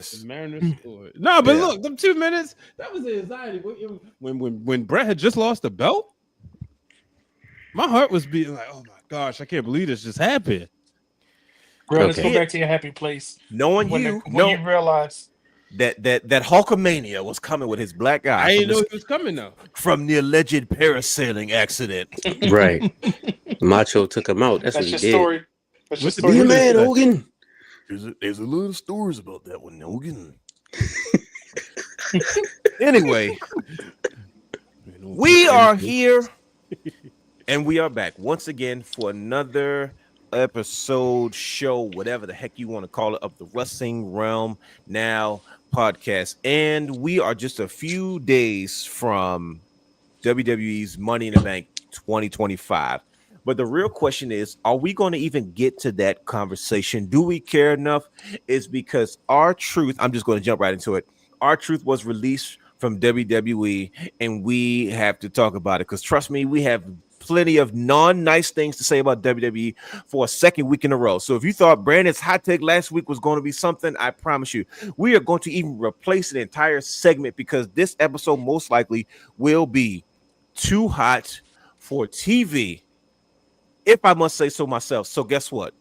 The Mariners scored. No, but look, them 2 minutes, that was the anxiety. When Brett had just lost the belt, my heart was beating like, oh my gosh, I can't believe this just happened. Bro, let's go Okay. back to your happy place. Knowing When you realize that Hulkamania was coming with his black eye I didn't know he was coming though. from the alleged parasailing accident. that's Right. Macho took him out. That's what he your did. story. That's your What's the Be story. a What did man, it say? Hogan. There's a lot of stories about that one, Hogan. Anyway, we are here and we are back once again for another episode, show, whatever the heck you want to call it, of the Wrestling Realm Now podcast. And we are just a few days from WWE's Money in the Bank 2025. But the real question is, are we going to even get to that conversation? Do we care enough? Is because our truth, I'm just going to jump right into it. Our truth was released from WWE, and we have to talk about it because trust me, we have plenty of non-nice things to say about WWE for a second week in a row. So if you thought Brandon's hot take last week was going to be something, I promise you, we are going to even replace an entire segment because this episode most likely will be too hot for TV, if I must say so myself. So guess what?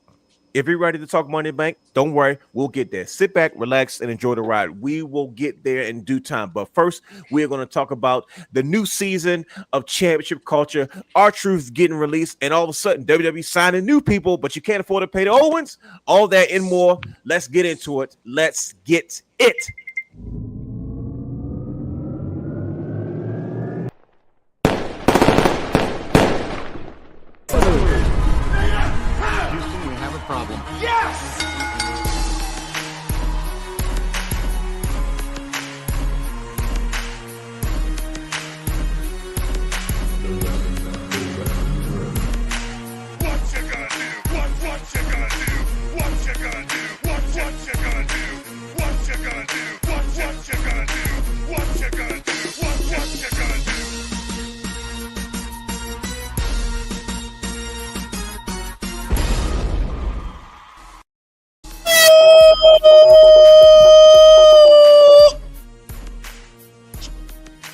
If you're ready to talk Money in the Bank, don't worry, we'll get there. Sit back, relax, and enjoy the ride. We will get there in due time. But first, we're going to talk about the new season of Championship Culture. R-Truth getting released, and all of a sudden, WWE signing new people, but you can't afford to pay the old ones. All that and more. Let's get into it. Let's get it. Houston, we have a problem.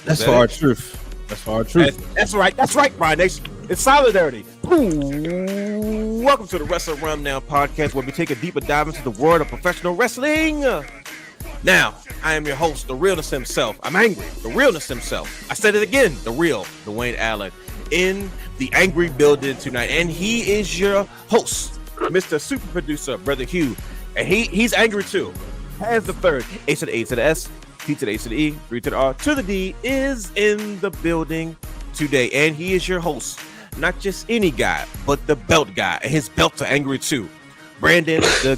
That's for our truth. That's for our truth. That's right, Brian Nation. It's solidarity. Ooh. Welcome to the Wrestling Realm Now podcast, where we take a deeper dive into the world of professional wrestling. Now, I am your host, the realness himself. I'm angry, the realness himself. I said it again, the real Dwayne Allen, in the angry building tonight, and he is your host, Mr. Super Producer, Brother Hugh, and he's angry too. Has the third A to the A to the S, T to the A to the E, 3 to the R to the D is in the building today, and he is your host. Not just any guy, but the belt guy, and his belts are angry too. Brandon, the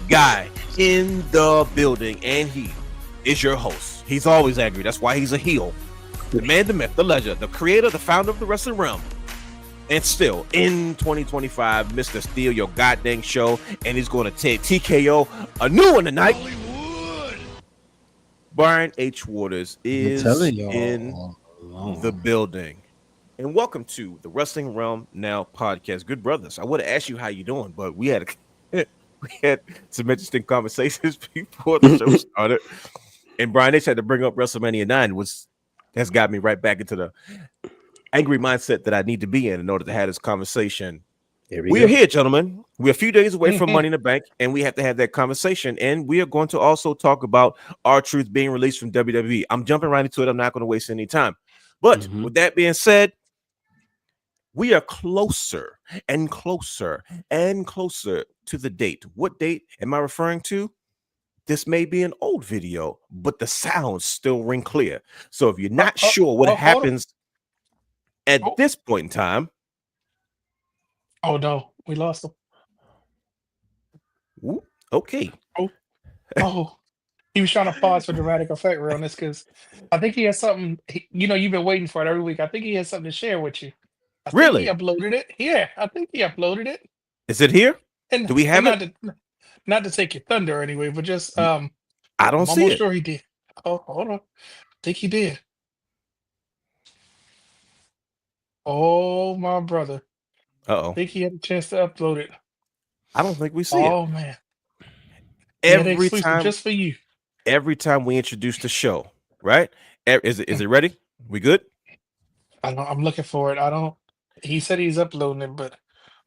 guy in the building, and he is your host. He's always angry. That's why he's a heel. The man, the myth, the legend, the creator, the founder of the wrestling realm. And still, in 2025, Mr. Steal Your Goddamn Show, and he's going to take TKO a new one tonight. Brian H. Waters is in the building. And welcome to the Wrestling Realm Now podcast. Good brothers, I would have asked you how you doing, but we had some interesting conversations before the show started. And Brian H. had to bring up WrestleMania 9, which has got me right back into the angry mindset that I need to be in order to have this conversation. We are here, gentlemen. We're a few days away from Money in the Bank, and we have to have that conversation. And we are going to also talk about R-Truth being released from WWE. I'm jumping right into it. I'm not going to waste any time. But with that being said, we are closer and closer and closer to the date. What date am I referring to? This may be an old video, but the sounds still ring clear. So if you're not sure what happens at this point in time. Oh no, we lost him. Ooh, okay. Oh, he was trying to pause for dramatic effect, realness, because I think he has something. You've been waiting for it every week. I think he has something to share with you. I think he uploaded it. Yeah, I think he uploaded it. Is it here? And do we have it? Not to take your thunder anyway, but just I don't I'm see almost it. sure he did. Oh, hold on. I think he did. Oh, my brother. Uh-oh. I think he had a chance to upload it. I don't think we see it. Oh man. every exclusive time, just for you. every time we introduce the show, right? Is it ready? We good? I'm looking for it. I don't. He said he's uploading it, but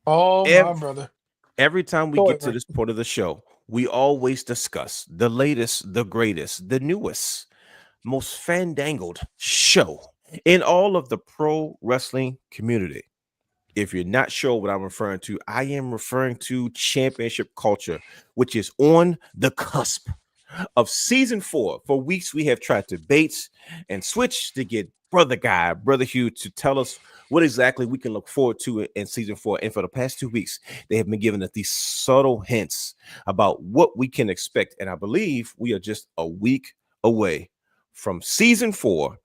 oh my Every, brother, every time we go get to ahead. this part of the show, we always discuss the latest, the greatest, the newest, most fandangled show in all of the pro wrestling community. If you're not sure what I'm referring to, I am referring to championship culture, which is on the cusp of season 4. For weeks, we have tried to bait and switch to get Brother Hugh, to tell us what exactly we can look forward to in season 4. And for the past 2 weeks, they have been giving us these subtle hints about what we can expect. And I believe we are just a week away from season 4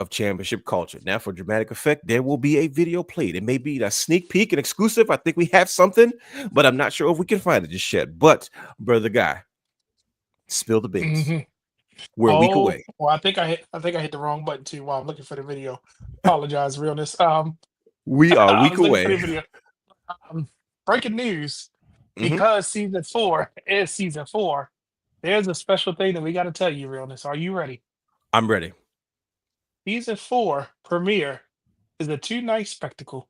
of championship culture. Now, for dramatic effect, there will be a video played. It may be a sneak peek and exclusive. I think we have something, but I'm not sure if we can find it just yet. But, brother guy, spill the beans. Mm-hmm. We're a week away. Well, I think I hit the wrong button too while I'm looking for the video. Apologize, realness. We are a I week was looking for the away. video. Breaking news: because season 4 is season 4, there's a special thing that we got to tell you, realness. Are you ready? I'm ready. Season 4 premiere is a 2-night spectacle.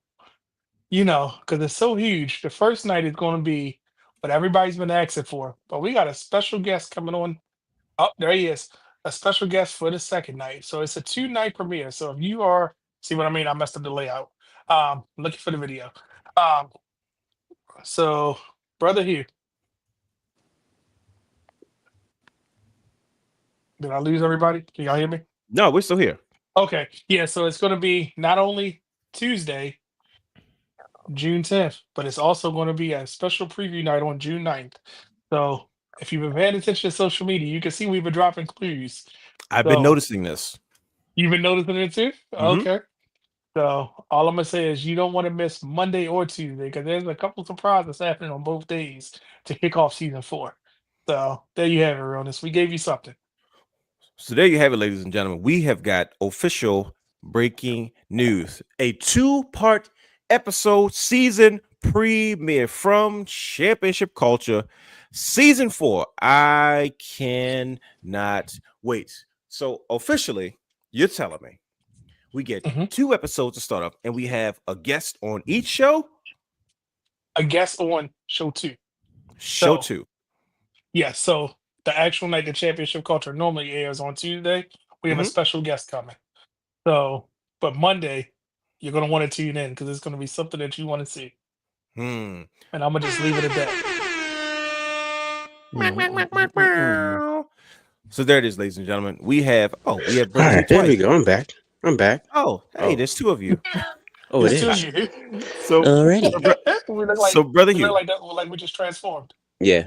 You know, because it's so huge. The first night is going to be what everybody's been asking for, but we got a special guest coming on. Oh, there he is. A special guest for the second night. So it's a 2-night premiere. So if you are, see what I mean? I messed up the layout. Looking for the video. Um, so Brother Hugh, did I lose everybody? Can y'all hear me? No, we're still here. Okay. Yeah, so it's going to be not only Tuesday, June 10th, but it's also going to be a special preview night on June 9th. So if you've been paying attention to social media, you can see we've been dropping clues. I've been noticing this. You've been noticing it too? Okay. So all I'm gonna say is you don't want to miss Monday or Tuesday because there's a couple surprises happening on both days to kick off season 4. So there you have it, realness. We gave you something. So there you have it, ladies and gentlemen. We have got official breaking news. A 2-part episode season premiere from Championship Culture, season 4. I cannot wait. So officially, you're telling me we get 2 episodes to start off, and we have a guest on each show? A guest on show 2. Show 2. Yeah, so the actual night the Championship Culture normally airs on Tuesday, we have a special guest coming. So, but Monday, you're going to want to tune in because it's going to be something that you want to see. And I'm going to just leave it at that. So there it is, ladies and gentlemen. We have all right, there we go. I'm back. Oh, hey, there's 2 of you. Oh, it is. So already. So brother Hugh, like we just transformed. Yeah.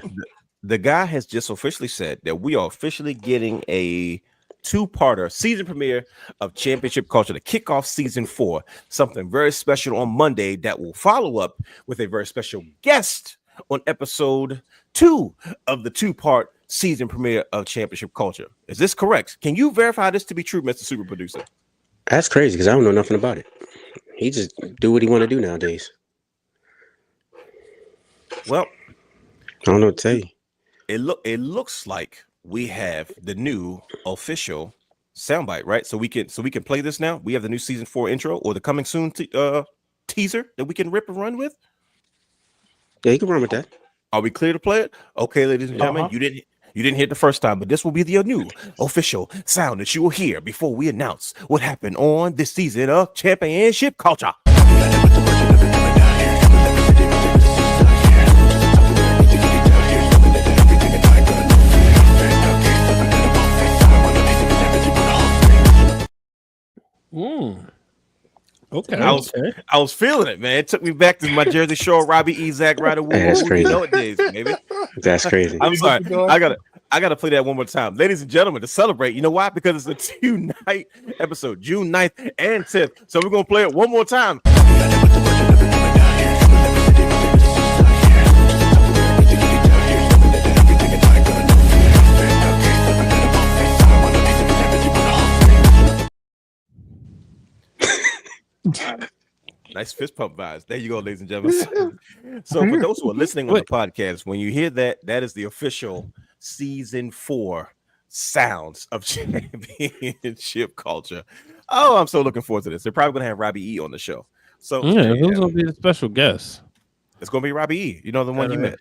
The guy has just officially said that we are officially getting a 2-parter season premiere of Championship Culture to kick off season 4. Something very special on Monday that will follow up with a very special guest on episode 2 of the 2-part season premiere of Championship Culture. Is this correct? Can you verify this to be true, Mr. Super Producer? That's crazy because I don't know nothing about it. He just do what he want to do nowadays. Well, I don't know what to tell you. It looks like we have the new official soundbite, right? So we can play this now. We have the new season 4 intro or the coming soon teaser that we can rip and run with. Yeah, you can run with that. Are we clear to play it? Okay, ladies and gentlemen, you didn't hear it the first time, but this will be the new official sound that you will hear before we announce what happened on this season of Championship Culture. Okay. I was feeling it, man. It took me back to my Jersey Shore, Robbie E. Zach Ryder. That's crazy. Days, baby. That's crazy. I'm sorry. I gotta play that one more time. Ladies and gentlemen, to celebrate. You know why? Because it's a 2-night episode, June 9th and 10th. So we're gonna play it one more time. Nice fist pump vibes. There you go, ladies and gentlemen. So for those who are listening on the podcast, when you hear that, that is the official season 4 sounds of championship culture. Oh, I'm so looking forward to this. They're probably gonna have Robbie E on the show. So Yeah, who's gonna be the special guest? it's gonna be Robbie E. You know, the one you met.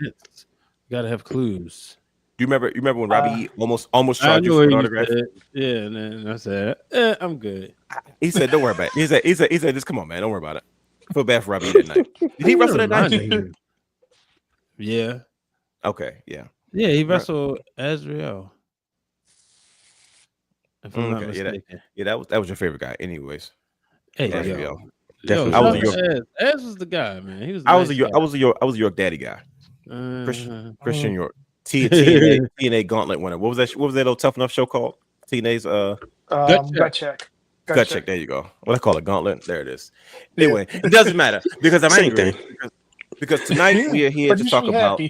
Gotta have clues. Do you remember when Robbie E almost I charged you know for an what autograph? said. Yeah, and then I said, I'm good. He said, "Don't worry about it." He said, just come on, man. Don't worry about it. I feel bad for Robbie that night. Did he wrestle that night? Yeah. Okay. Yeah. Yeah, he wrestled Azrael. If I'm not Okay. mistaken. Yeah, that was your favorite guy, anyways. Hey, Azrael. Definitely. I was a York. Az was the guy, man. He was. I was a York daddy guy. Christian York. TNA Gauntlet winner. What was that? What was that old Tough Enough show called? TNA's Gut check. Gut check. There you go. What I call it, Gauntlet. There it is. Anyway, it doesn't matter because I'm angry. Because tonight we are here to talk about.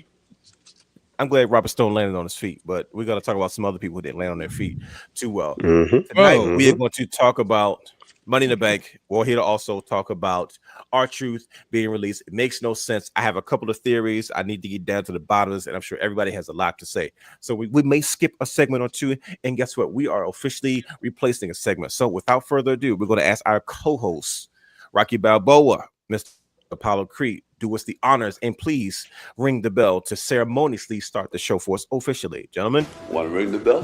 I'm glad Robert Stone landed on his feet, but we're going to talk about some other people who didn't land on their feet too well. Tonight we are going to talk about Money in the Bank. We're here to also talk about R-Truth being released. It makes no sense. I have a couple of theories. I need to get down to the bottom of this, and I'm sure everybody has a lot to say. So we may skip a segment or two, and guess what? We are officially replacing a segment. So without further ado, we're going to ask our co-host, Rocky Balboa, Mr. Apollo Creed, do us the honors and please ring the bell to ceremoniously start the show for us officially. Gentlemen, want to ring the bell?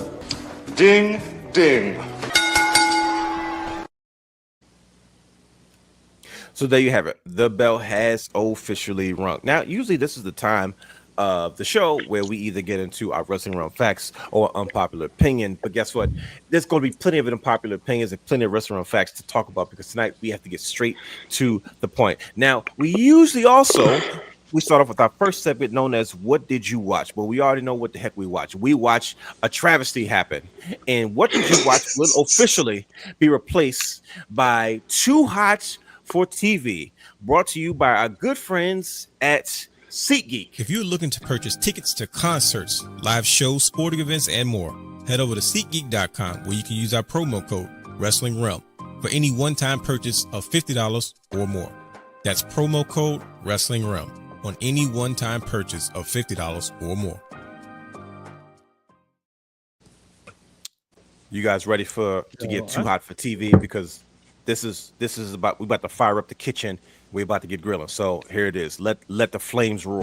Ding, ding. So there you have it. The bell has officially rung. Now, usually this is the time of the show where we either get into our wrestling realm facts or unpopular opinion. But guess what? There's going to be plenty of unpopular opinions and plenty of wrestling realm facts to talk about because tonight we have to get straight to the point. Now, we usually we start off with our first segment known as What Did You Watch? But we already know what the heck we watched. We watched a travesty happen. And What Did You Watch will officially be replaced by Too Hot for TV, brought to you by our good friends at SeatGeek. If you're looking to purchase tickets to concerts, live shows, sporting events, and more, head over to SeatGeek.com where you can use our promo code Wrestling Realm for any one-time purchase of $50 or more. That's promo code Wrestling Realm on any one-time purchase of $50 or more. You guys ready to get too hot for TV? Because this is about, we're about to fire up the kitchen. We're about to get grilling. So here it is. Let the flames roar.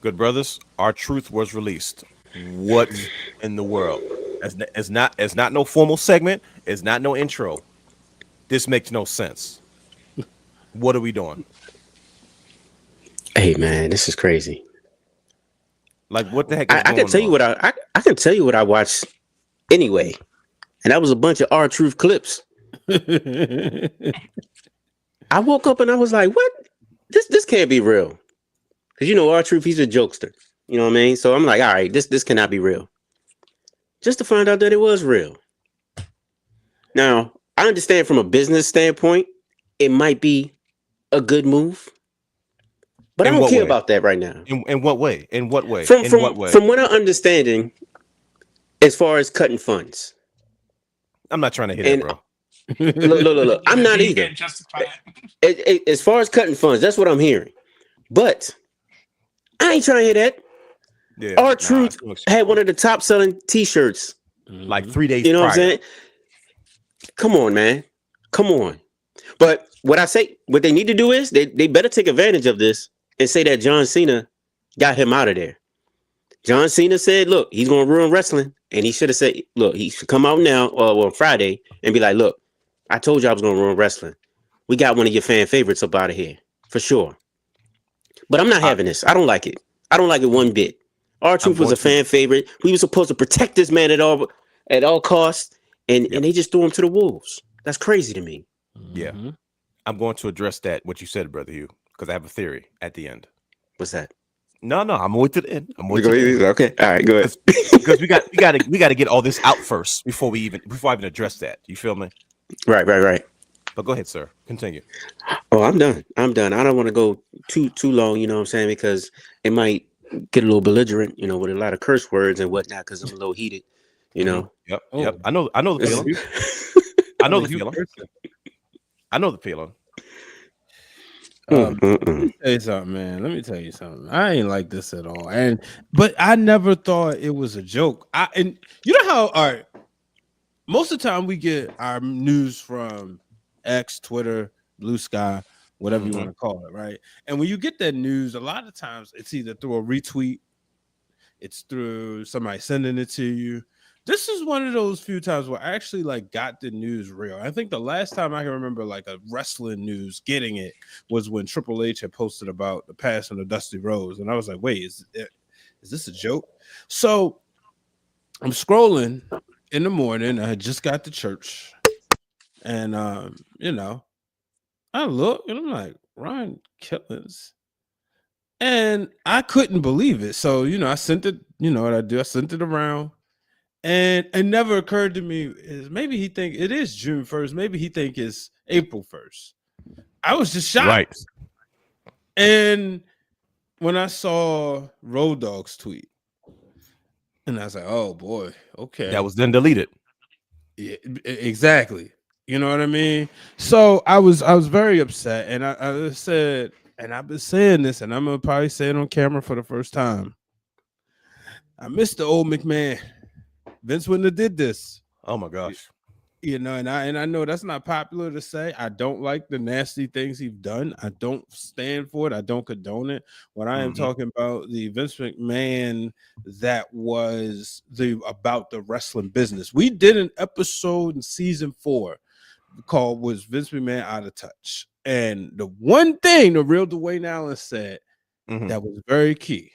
Good brothers, R-Truth was released. What in the world? It's not no formal segment. It's not no intro. This makes no sense. What are we doing? Hey man, this is crazy. Like, what the heck is I can tell you what I can tell you what I watched anyway, and that was a bunch of R-Truth clips. I woke up and I was like, "What? This can't be real." Because you know R-Truth, he's a jokester. You know what I mean? So I'm like, "All right, this cannot be real." Just to find out that it was real. Now I understand from a business standpoint, it might be a good move. But I don't care about that right now. In what way? In what way? From what I'm understanding, as far as cutting funds. I'm not trying to hit it, bro. Look. I'm not either. As far as cutting funds, that's what I'm hearing. But I ain't trying to hear that. Yeah, R-Truth had one of the top selling t-shirts. Like 3 days You know prior. what I'm saying? Come on, man. Come on. But what they need to do is they better take advantage of this and say that John Cena got him out of there. John Cena said, look, he's going to ruin wrestling. And he should have said, look, he should come out now or on Friday and be like, look, I told you I was going to ruin wrestling. We got one of your fan favorites up out of here for sure. But I'm not having this. I don't like it. I don't like it one bit. R-Truth was a fan favorite. We were supposed to protect this man at all costs. And they just threw him to the wolves. That's crazy to me. Yeah. I'm going to address that, what you said, Brother Hugh, because I have a theory at the end. What's that? No, I'm waiting to the end. Okay. All right, go ahead. Because we got to get all this out first before I even address that. You feel me? Right. But go ahead, sir. Continue. Oh, I'm done. I don't want to go too long, you know what I'm saying? Because it might get a little belligerent, with a lot of curse words and whatnot because I'm a little heated, Yep. Oh. I know the feeling. I know the feeling. I know the feeling. Let me tell you something, man. Let me tell you something. I ain't like this at all. But I never thought it was a joke. And you know how, all right, most of the time we get our news from X, Twitter, Blue Sky, whatever you want to call it, right? And when you get that news, a lot of times it's either through a retweet, it's through somebody sending it to you. This is one of those few times where I actually got the news real. I think the last time I can remember a wrestling news getting it was when Triple H had posted about the passing of Dusty Rhodes, and I was like, "Wait, is this a joke?" So I'm scrolling in the morning. I had just got to church, and I look and I'm like, Ryan Killings. And I couldn't believe it. So, I sent it, what I do, I sent it around. And it never occurred to me is maybe he think it is June 1st. Maybe he think it's April 1st. I was just shocked. Right. And when I saw Road Dogg's tweet, and I was like, oh boy, okay. That was then deleted. Yeah, exactly. You know what I mean? So I was very upset. And I said, and I've been saying this, and I'm gonna probably say it on camera for the first time. I miss the old McMahon. Vince wouldn't have did this. Oh my gosh. And I know that's not popular to say. I don't like the nasty things he's done. I don't stand for it. I don't condone it. What I am talking about, the Vince McMahon that was about the wrestling business. We did an episode in season 4 called "Was Vince McMahon Out of Touch?" And the one thing the real Dwayne Allen said that was very key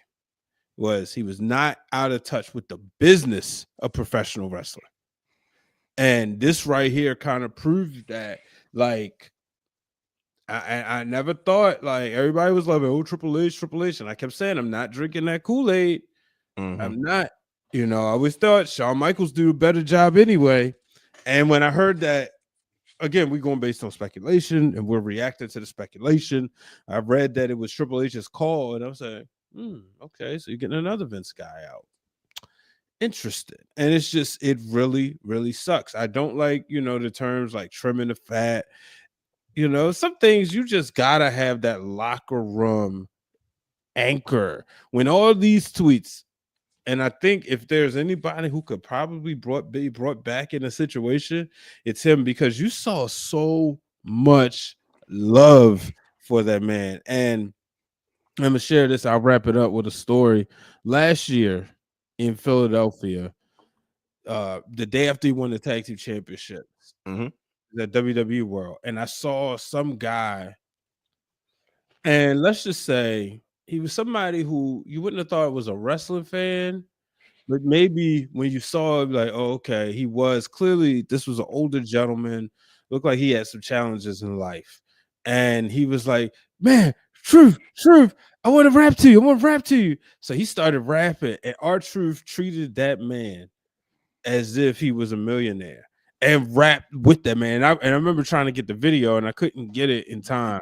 was he was not out of touch with the business of professional wrestling. And this right here kind of proved that, I never thought, everybody was like, oh, Triple H. And I kept saying, I'm not drinking that Kool-Aid. I'm not. I always thought Shawn Michaels do a better job anyway. And when I heard that, again, we're going based on speculation, and we're reacting to the speculation. I read that it was Triple H's call, and I was like, okay, so you're getting another Vince guy out. Interesting. And it's just, it really, really sucks. I don't like, the terms like trimming the fat. Some things you just gotta have that locker room anchor. When all these tweets, and I think if there's anybody who could probably be brought back in a situation, it's him, because you saw so much love for that man. And I'm gonna share this. I'll wrap it up with a story. Last year in Philadelphia, the day after he won the tag team championships, the WWE World, and I saw some guy, and let's just say he was somebody who you wouldn't have thought was a wrestling fan, but maybe when you saw him, like, oh, okay, he was clearly, this was an older gentleman, looked like he had some challenges in life, and he was like, man, Truth, I want to rap to you. So he started rapping, and R-Truth treated that man as if he was a millionaire and rapped with that man. And I remember trying to get the video, and I couldn't get it in time.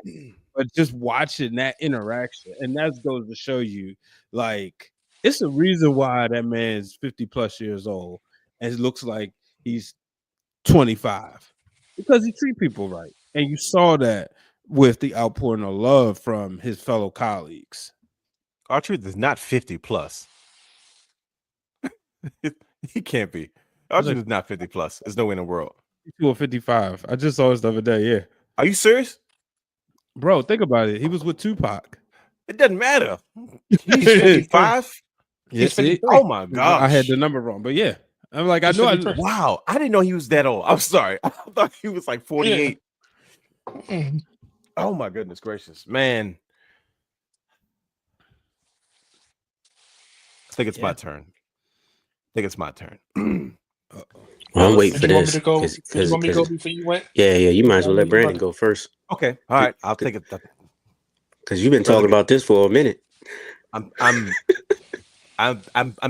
But just watching that interaction, and that goes to show you, it's a reason why that man's 50 plus years old and it looks like he's 25, because he treats people right. And you saw that with the outpouring of love from his fellow colleagues. R-Truth is not 50 plus. He can't be. R-Truth is not 50 plus. There's no way in the world. He's 55. I just saw this the other day. Yeah. Are you serious? Bro, think about it. He was with Tupac. It doesn't matter. He's 55. Yes, oh my gosh. I had the number wrong, but yeah. I'm like, wow. I didn't know he was that old. I'm sorry. I thought he was like 48. Yeah. Oh my goodness gracious, man. I think it's my turn. Well, I'm waiting for this. You want me to go before you went? Yeah. You might as well let Brandon go first. Okay. All right. I'll take it. Because you've been talking about this for a minute. I'm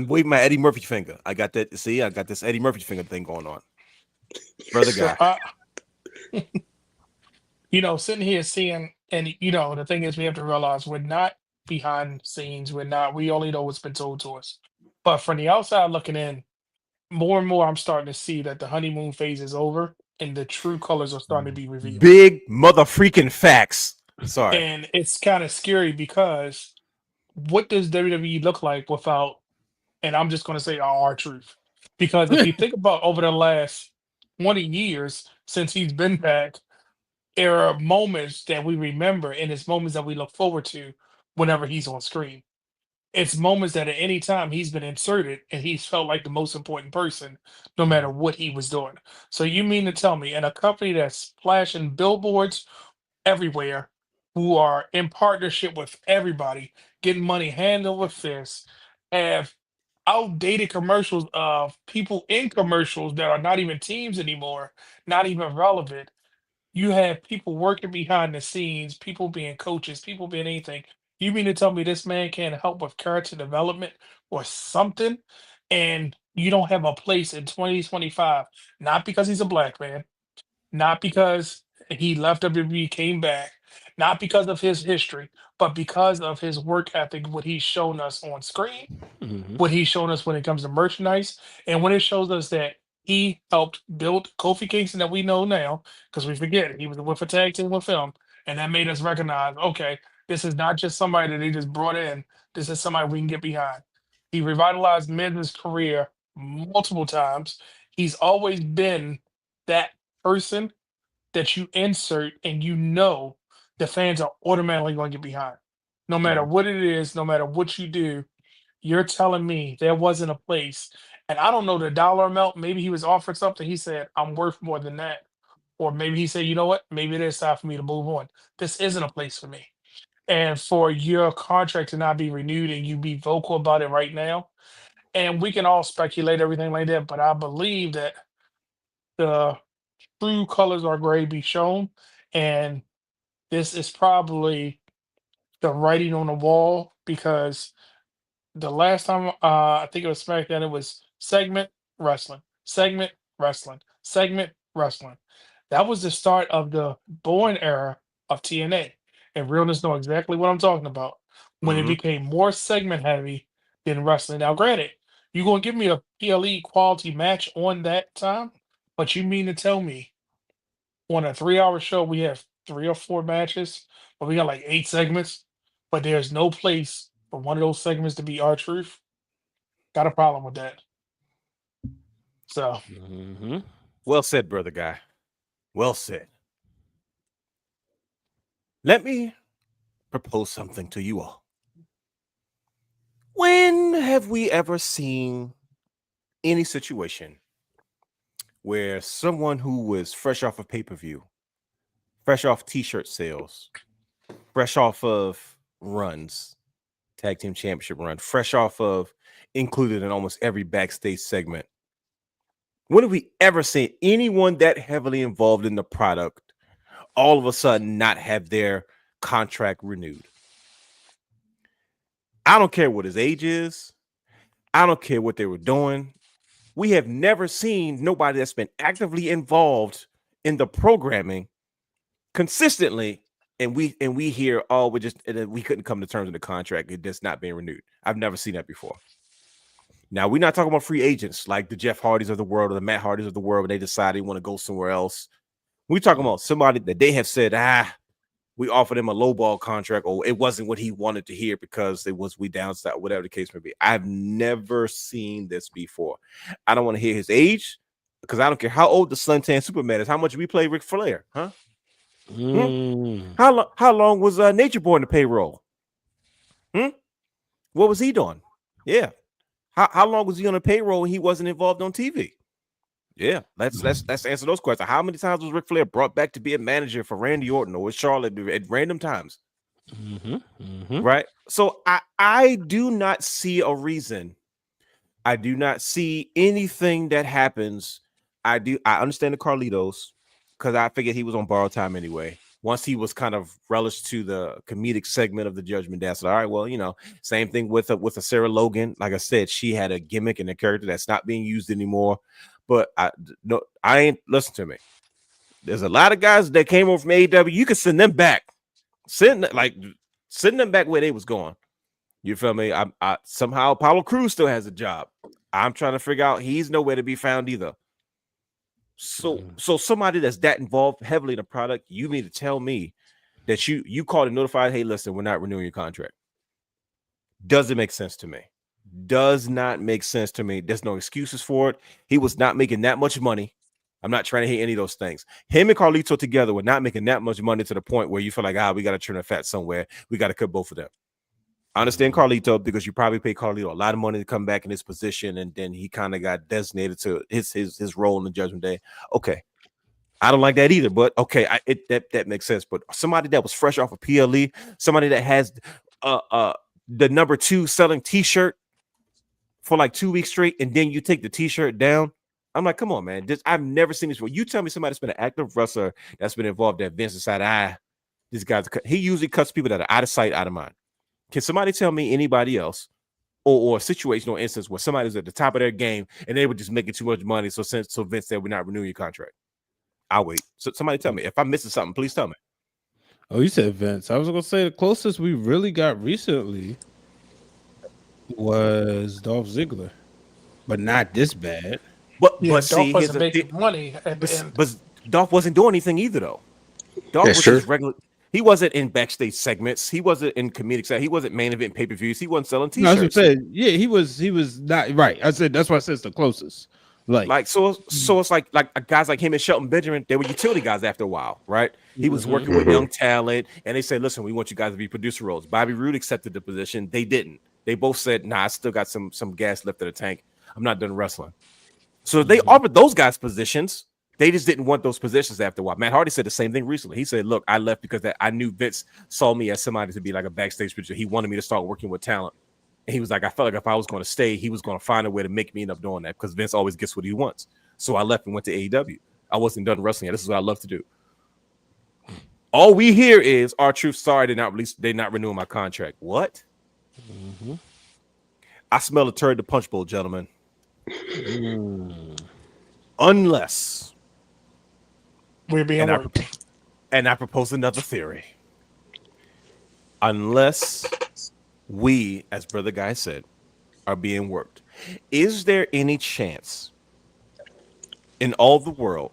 waving my Eddie Murphy finger. I got that. See, I got this Eddie Murphy finger thing going on. Brother guy. Sitting here seeing, and the thing is, we have to realize we're not behind the scenes. We only know what's been told to us. But from the outside looking in, more and more I'm starting to see that the honeymoon phase is over and the true colors are starting to be revealed. Big mother freaking facts. Sorry. And it's kind of scary because what does WWE look like without, and I'm just going to say R-Truth? Because if you think about over the last 20 years since he's been back, there are moments that we remember and it's moments that we look forward to whenever he's on screen. It's moments that at any time he's been inserted and he's felt like the most important person, no matter what he was doing. So you mean to tell me in a company that's splashing billboards everywhere, who are in partnership with everybody, getting money hand over fist, have outdated commercials of people in commercials that are not even teams anymore, not even relevant. You have people working behind the scenes, people being coaches, people being anything. You mean to tell me this man can't help with character development or something? And you don't have a place in 2025, not because he's a black man, not because he left WWE, came back, not because of his history, but because of his work ethic, what he's shown us on screen, what he's shown us when it comes to merchandise, and when it shows us that he helped build Kofi Kingston that we know now, because we forget it, he was with a tag team with him, and that made us recognize, okay, this is not just somebody that they just brought in, this is somebody we can get behind. He revitalized Miz's career multiple times. He's always been that person that you insert and you know the fans are automatically going to get behind. No matter what it is, no matter what you do, you're telling me there wasn't a place. And I don't know the dollar amount. Maybe he was offered something. He said, I'm worth more than that. Or maybe he said, you know what? Maybe it is time for me to move on. This isn't a place for me. And for your contract to not be renewed and you be vocal about it right now, and we can all speculate everything like that, but I believe that the true colors are going to be shown. And this is probably the writing on the wall because the last time I think it was SmackDown, it was segment wrestling, segment wrestling. That was the start of the born era of TNA. And realness know exactly what I'm talking about. When it became more segment heavy than wrestling. Now, granted, you're gonna give me a PLE quality match on that time, but you mean to tell me on a 3 hour show, we have 3 or 4 matches, but we got like 8 segments, but there's no place for one of those segments to be R-Truth. Got a problem with that. So, Well said, brother guy. Well said. Let me propose something to you all. When have we ever seen any situation where someone who was fresh off of pay-per-view, fresh off t-shirt sales, fresh off of runs, tag team championship run, fresh off of included in almost every backstage segment, when have we ever seen anyone that heavily involved in the product all of a sudden not have their contract renewed? I don't care what his age is. I don't care what they were doing. We have never seen nobody that's been actively involved in the programming consistently, and we hear, oh, we couldn't come to terms in the contract. It just not being renewed. I've never seen that before. Now, we're not talking about free agents like the Jeff Hardys of the world or the Matt Hardys of the world when they decide they want to go somewhere else. We're talking about somebody that they have said, we offered him a lowball contract, or it wasn't what he wanted to hear because we downside, whatever the case may be. I've never seen this before. I don't want to hear his age because I don't care how old the Suntan Superman is. How much we play Ric Flair, huh? How long was Nature Boy in the payroll? What was he doing? Yeah. How long was he on the payroll when he wasn't involved on TV? Yeah, let's answer those questions. How many times was Ric Flair brought back to be a manager for Randy Orton or with Charlotte at random times? Right. So I do not see a reason. I do not see anything that happens. I understand the Carlitos because I figured he was on borrowed time anyway. Once he was kind of relished to the comedic segment of the Judgment Day, I said, all right, well, same thing with a Sarah Logan. Like I said, she had a gimmick and a character that's not being used anymore. But I ain't listen to me. There's a lot of guys that came over from AEW. You can send them back. Send Send them back where they was going. You feel me? I somehow Apollo Crews still has a job. I'm trying to figure out he's nowhere to be found either. So somebody that's that involved heavily in the product, you mean to tell me that you called and notified, hey, listen, we're not renewing your contract. Doesn't make sense to me. Does not make sense to me. There's no excuses for it. He was not making that much money. I'm not trying to hate any of those things. Him and Carlito together were not making that much money to the point where you feel like, we got to turn a fat somewhere. We got to cut both of them. I understand Carlito because you probably paid Carlito a lot of money to come back in his position, and then he kind of got designated to his role in the Judgment Day. Okay. I don't like that either, but okay, that makes sense. But somebody that was fresh off of PLE, somebody that has the number 2 selling t-shirt for like 2 weeks straight, and then you take the t-shirt down. I'm like, come on, man. I've never seen this before. You tell me somebody that's been an active wrestler that's been involved that Vince decided, this guy's he usually cuts people that are out of sight, out of mind. Can somebody tell me anybody else or a situational instance where somebody's at the top of their game and they were just making too much money, so Vince said we're not renewing your contract? I'll wait. So somebody tell me. If I'm missing something, please tell me. Oh, you said Vince. I was gonna say the closest we really got recently was Dolph Ziggler, but not this bad. But Dolph see, wasn't making money at the end. But Dolph wasn't doing anything either, though. Dolph was just regular. He wasn't in backstage segments. He wasn't in comedic set. He wasn't main event pay-per-views. He wasn't selling t-shirts. No, that's what I said. Yeah, he was not right. I said that's why I said it's the closest. So it's like guys like him and Shelton Benjamin, they were utility guys after a while, right? He was working with young talent, and they said, listen, we want you guys to be producer roles. Bobby Roode accepted the position. They didn't. They both said, nah, I still got some gas left in the tank. I'm not done wrestling. So they offered those guys positions. They just didn't want those positions after a while. Matt Hardy said the same thing recently. He said, look, I left because I knew Vince saw me as somebody to be like a backstage producer. He wanted me to start working with talent. And he was like, I felt like if I was going to stay, he was going to find a way to make me end up doing that because Vince always gets what he wants. So I left and went to AEW. I wasn't done wrestling yet. This is what I love to do. All we hear is R-Truth, sorry, they're not renewing my contract. What? I smell a turd in the punch bowl, gentlemen. Unless we're being worked. And I propose another theory. Unless we, as Brother Guy said, are being worked. Is there any chance in all the world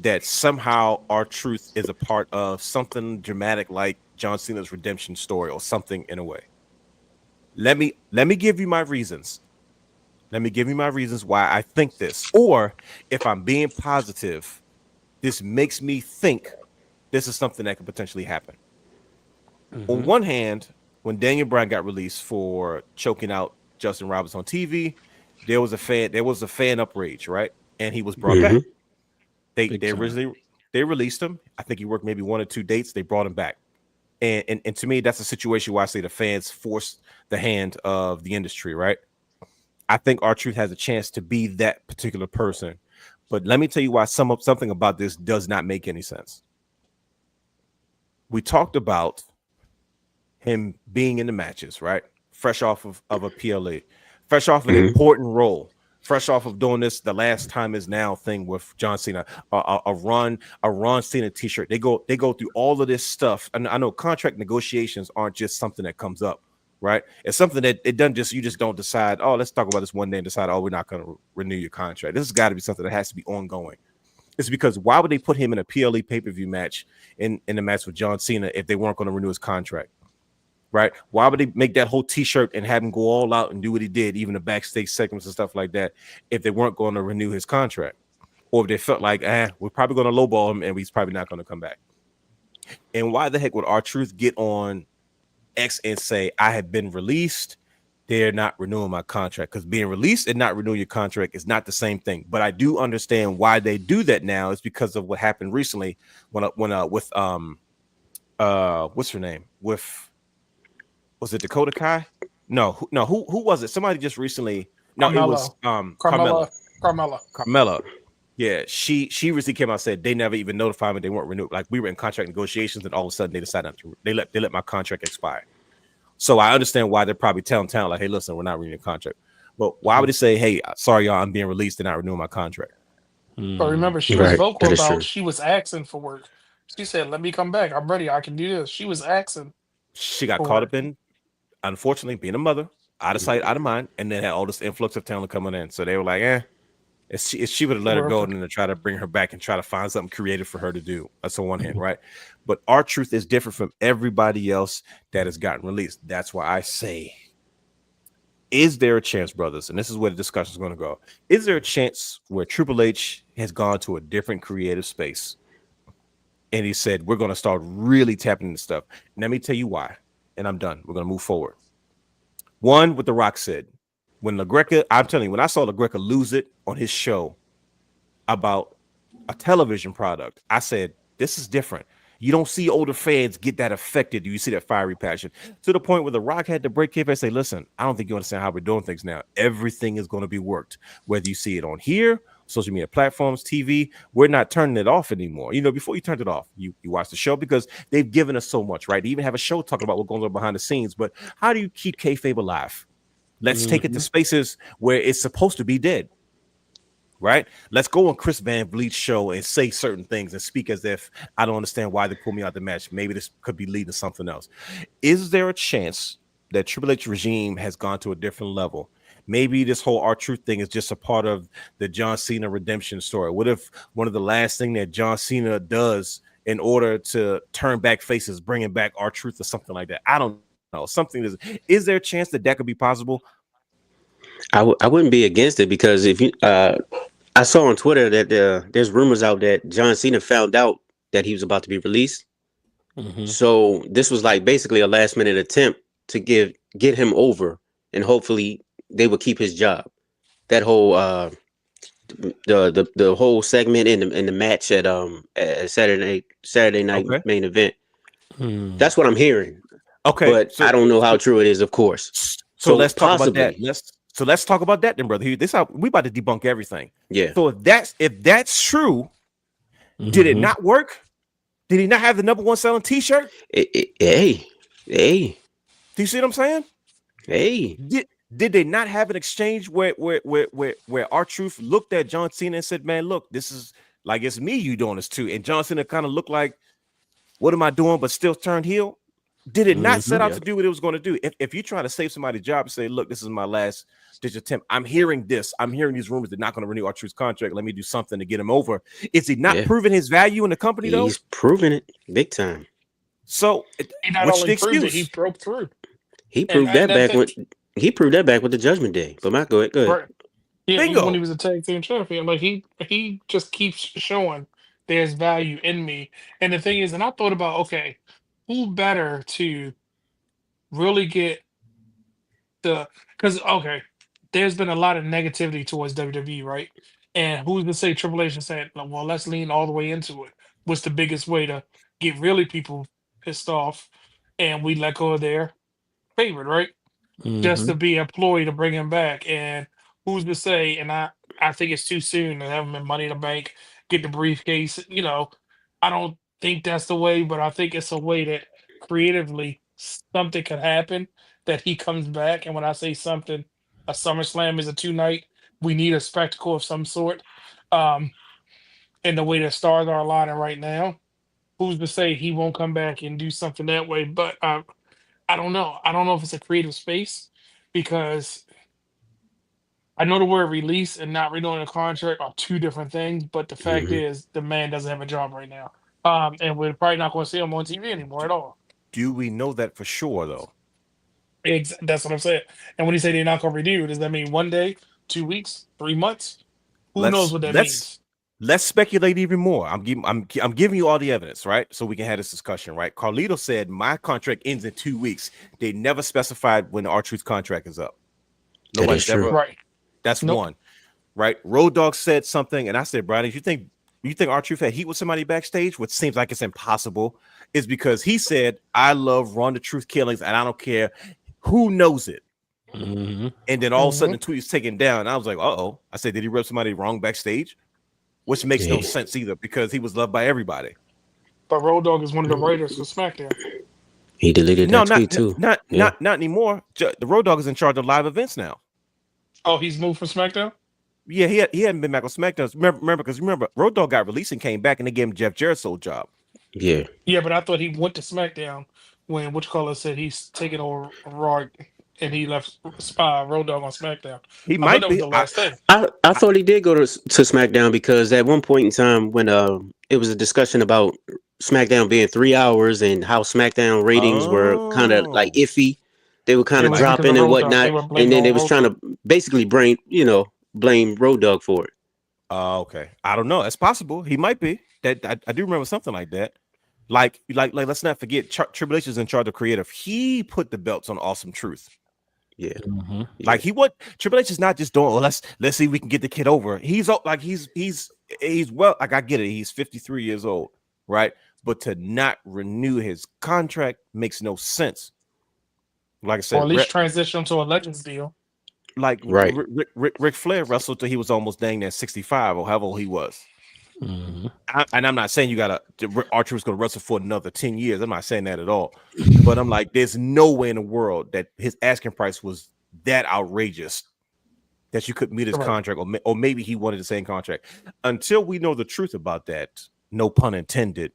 that somehow R-Truth is a part of something dramatic like John Cena's redemption story or something in a way? Let me give you my reasons. Let me give you my reasons why I think this. Or if I'm being positive, this makes me think this is something that could potentially happen. On one hand, when Daniel Bryan got released for choking out Justin Roberts on TV, there was a fan outrage, right? And he was brought back. They released him. I think he worked maybe 1 or 2 dates. They brought him back. And to me, that's a situation where I say the fans forced the hand of the industry, right? I think R-Truth has a chance to be that particular person. But let me tell you why something about this does not make any sense. We talked about him being in the matches, right? Fresh off of a PLE, fresh off an important role, fresh off of doing this the last time is now thing with John Cena, a Ron Cena t-shirt. They go through all of this stuff. And I know contract negotiations aren't just something that comes up, right? It's something that it doesn't just, you just don't decide, oh, let's talk about this one day and decide, oh, we're not going to renew your contract. This has got to be something that has to be ongoing. It's because why would they put him in a PLE pay-per-view match in the match with John Cena if they weren't going to renew his contract? Right? Why would they make that whole t-shirt and have him go all out and do what he did, even the backstage segments and stuff like that, if they weren't going to renew his contract? Or if they felt like, we're probably going to lowball him and he's probably not going to come back. And why the heck would R-Truth get on X and say, I have been released, they're not renewing my contract? Because being released and not renewing your contract is not the same thing. But I do understand why they do that now is because of what happened recently with what's her name? Was it Dakota Kai? No, who was it? Somebody just recently. No, Carmella. It was Carmella. Yeah, she recently came out and said they never even notified me they weren't renewed. Like we were in contract negotiations, and all of a sudden they decided not to. They let my contract expire. So I understand why they're probably telling town like, hey, listen, we're not renewing the contract. But why would they say, hey, sorry, y'all, I'm being released and not renewing my contract? But remember, she was vocal about she was asking for work. She said, let me come back. I'm ready. I can do this. She was asking. She got caught up in, unfortunately, being a mother, out of sight, out of mind, and then had all this influx of talent coming in. So they were like, if she would have let her go and then to try to bring her back and try to find something creative for her to do. That's on one hand, right? But R-Truth is different from everybody else that has gotten released. That's why I say, is there a chance, brothers, and this is where the discussion is going to go, is there a chance where Triple H has gone to a different creative space and he said, we're going to start really tapping into stuff? And let me tell you why, and I'm done. We're going to move forward. One, what The Rock said. When LaGreca, I'm telling you, when I saw LaGreca lose it on his show about a television product, I said, this is different. You don't see older fans get that affected. You see that fiery passion to the point where The Rock had to break kayfabe and say, listen, I don't think you understand how we're doing things now. Everything is going to be worked, whether you see it on here, social media platforms, TV. We're not turning it off anymore. You know, before you turned it off, you watch the show because they've given us so much, right? They even have a show talking about what goes on behind the scenes. But how do you keep kayfabe alive? Let's take it to spaces where it's supposed to be dead. Right? Let's go on Chris Van Vliet's show and say certain things and speak as if I don't understand why they pulled me out the match. Maybe this could be leading to something else. Is there a chance that Triple H regime has gone to a different level? Maybe this whole R-Truth thing is just a part of the John Cena redemption story. What if one of the last thing that John Cena does in order to turn back faces, bringing back R-Truth or something like that? I don't know. Something is there a chance that could be possible? I wouldn't be against it because if you I saw on Twitter that there's rumors out that John Cena found out that he was about to be released. So this was like basically a last minute attempt to get him over, and hopefully they would keep his job. That whole the whole segment in the match at Saturday night main event. That's what I'm hearing. Okay, but I don't know how true it is, of course. So let's talk about that. Let's talk about that then, brother. This how we about to debunk everything. Yeah. So if that's true, did it not work? Did he not have the #1 selling T-shirt? Hey. Do you see what I'm saying? Hey. Did they not have an exchange where R-Truth looked at John Cena and said, "Man, look, this is like it's me you doing this too," and John Cena kind of looked like, "What am I doing?" but still turned heel. Did it not set out to do what it was going to do? If you try to save somebody's job and say, look, this is my last ditch attempt. I'm hearing this. I'm hearing these rumors. They're not going to renew R-Truth's contract. Let me do something to get him over. Is he not proving his value in the company, though? He's proving it big time. So he not only proved it, he broke through. He proved that back with the Judgment Day. But go ahead. Right. Yeah, even when he was a tag team champion, like he just keeps showing there's value in me. And the thing is, and I thought about, okay, who better to really get because there's been a lot of negativity towards WWE, right? And who's to say Triple H said, well, let's lean all the way into it. What's the biggest way to get really people pissed off? And we let go of their favorite, right? Just to be employed to bring him back. And who's to say, and I think it's too soon to have him in Money in the Bank, get the briefcase. You know, I don't think that's the way, but I think it's a way that creatively something could happen that he comes back. And when I say something, a SummerSlam is a 2-night. We need a spectacle of some sort. And the way the stars are aligning right now, who's to say he won't come back and do something that way? But I don't know. I don't know if it's a creative space because I know the word release and not renewing a contract are two different things. But the fact is, the man doesn't have a job right now. And we're probably not going to see him on TV anymore at all. Do we know that for sure, though? That's what I'm saying. And when you say they're not going to renew, does that mean 1 day, 2 weeks, 3 months? Who knows what that means? Let's speculate even more. I'm giving you all the evidence, right? So we can have this discussion, right? Carlito said my contract ends in 2 weeks. They never specified when the R-Truth contract is up. Nobody's ever. Right. That's one, right? Road Dogg said something, and I said, Brian, you think R-Truth had heat with somebody backstage, which seems like it's impossible, is because he said, I love Run the Truth killings, and I don't care who knows it. And then all of a sudden the tweet is taken down. I was like, uh-oh. I said, did he rub somebody wrong backstage? Which makes no sense either because he was loved by everybody. But Road Dogg is one of the writers for SmackDown. He deleted that tweet too. Not anymore. The Road Dogg is in charge of live events now. Oh, he's moved from SmackDown? Yeah, he hadn't been back on SmackDown. Remember, Road Dogg got released and came back and they gave him Jeff Jarrett's old job. Yeah. Yeah, but I thought he went to SmackDown when said he's taking over Raw and he left Road Dogg on SmackDown. He I thought might that was be. the last thing. I thought he did go to SmackDown because at one point in time when it was a discussion about SmackDown being 3 hours and how SmackDown ratings were kind of like Oh, iffy, they were kind It of was because of dropping and Road Dogg. They whatnot, were and blaming then they on was Road trying Dogg. to basically blame Road Dogg for it. okay. I don't know. It's possible. He might be. That I do remember something like that. Like, let's not forget Triple H is in charge of creative. He put the belts on Awesome Truth. Yeah. Mm-hmm. Like Triple H is not just doing, well, let's see if we can get the kid over. He's like he's well, like I get it. He's 53 years old, right? But to not renew his contract makes no sense. Like I said, Or at least transition to a Legends deal. like Right. Ric Flair wrestled till he was almost dang near 65 or however old he was. Mm-hmm. And I'm not saying you gotta Archer was gonna wrestle for another 10 years. I'm not saying that at all. But I'm like, there's no way in the world that his asking price was that outrageous that you couldn't meet his contract, or maybe he wanted the same contract. Until we know the truth about that, no pun intended,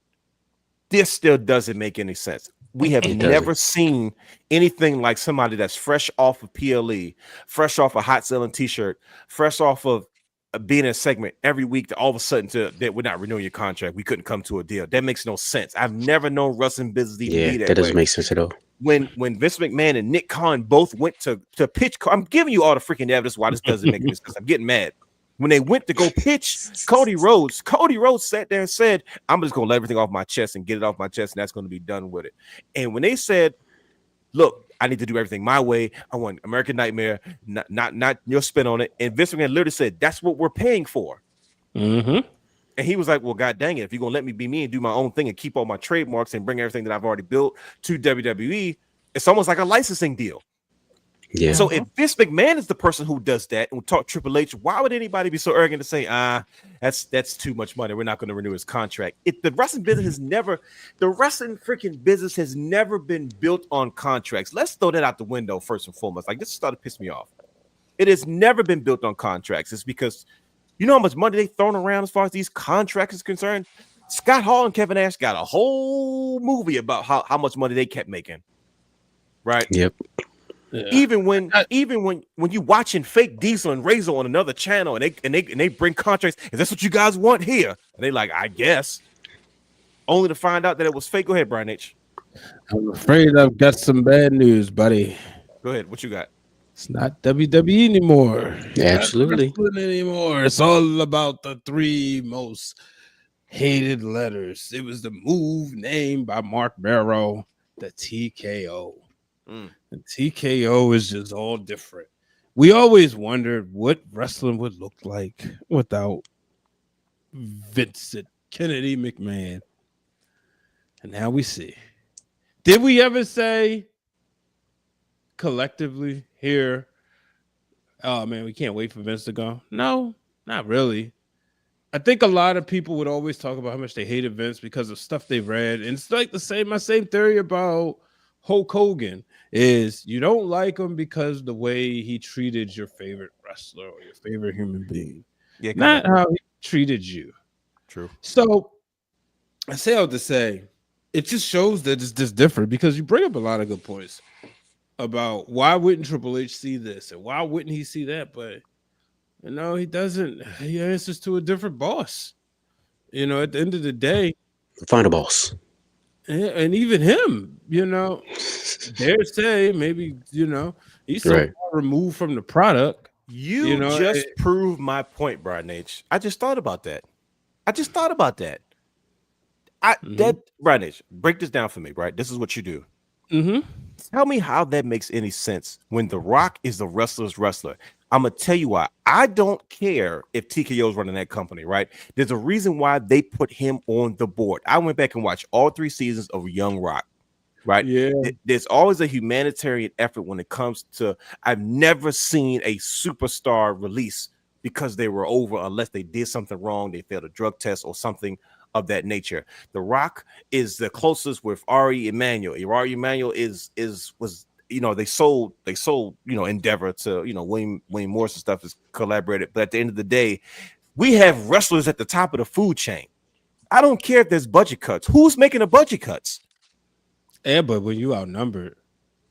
this still doesn't make any sense. We have never seen anything like somebody that's fresh off of PLE, fresh off a hot selling t-shirt, fresh off of being in a segment every week to all of a sudden that we're not renewing your contract. We couldn't come to a deal. That makes no sense. I've never known wrestling business even be that doesn't way. make sense at all. When Vince McMahon and Nick Khan both went to pitch, I'm giving you all the freaking evidence why this doesn't make any sense. I'm getting mad. When they went to go pitch Cody Rhodes sat there and said, I'm just going to let everything off my chest and get it off my chest, and that's going to be done with it. And when they said, look, I need to do everything my way. I want American Nightmare, not your spin on it. And Vince McMahon literally said, that's what we're paying for. Mm-hmm. And he was like, well, God dang it, if you're going to let me be me and do my own thing and keep all my trademarks and bring everything that I've already built to WWE, it's almost like a licensing deal. Yeah. So if Vince McMahon is the person who does that and we talk Triple H, why would anybody be so arrogant to say, that's too much money, we're not going to renew his contract? The wrestling business freaking business has never been built on contracts. Let's throw that out the window first and foremost. Like, this started to piss me off. It has never been built on contracts. It's because you know how much money they thrown around as far as these contracts is concerned. Scott Hall and Kevin Nash got a whole movie about how much money they kept making. Right. Yep. Yeah. Even when you watching fake Diesel and Razor on another channel and they bring contracts, is this what you guys want here? And they like, I guess. Only to find out that it was fake. Go ahead, Brian H. I'm afraid I've got some bad news, buddy. Go ahead. What you got? It's not WWE anymore. Absolutely. Not anymore. It's all about the 3 most hated letters. It was the move named by Mark Barrow, the TKO. The TKO is just all different. We always wondered what wrestling would look like without Vincent Kennedy McMahon. And now we see. Did we ever say collectively here, oh man, we can't wait for Vince to go? No, not really. I think a lot of people would always talk about how much they hated Vince because of stuff they read. And it's like my same theory about Hulk Hogan is you don't like him because the way he treated your favorite wrestler or your favorite human being. Yeah, not how he treated you. True. So I say all to say, it just shows that it's just different because you bring up a lot of good points about why wouldn't Triple H see this and why wouldn't he see that? But you know, he doesn't. He answers to a different boss. You know, at the end of the day, find a boss. And even him, you know, dare say maybe, you know, he's so far removed from the product. You know, just proved my point, Brian H. I just thought about that. Brian H., break this down for me, right? This is what you do. Mm-hmm. Tell me how that makes any sense when The Rock is the wrestler's wrestler. I'm going to tell you why. I don't care if TKO is running that company, right? There's a reason why they put him on the board. I went back and watched all 3 seasons of Young Rock, right? Yeah. There's always a humanitarian effort when it comes to, I've never seen a superstar release because they were over unless they did something wrong, they failed a drug test or something of that nature. The Rock is the closest with Ari Emanuel. Ari Emanuel was you know, they sold, you know, Endeavor to, you know, Wayne Morris and stuff is collaborated. But at the end of the day, we have wrestlers at the top of the food chain. I don't care if there's budget cuts. Who's making the budget cuts? Yeah, but when you outnumbered,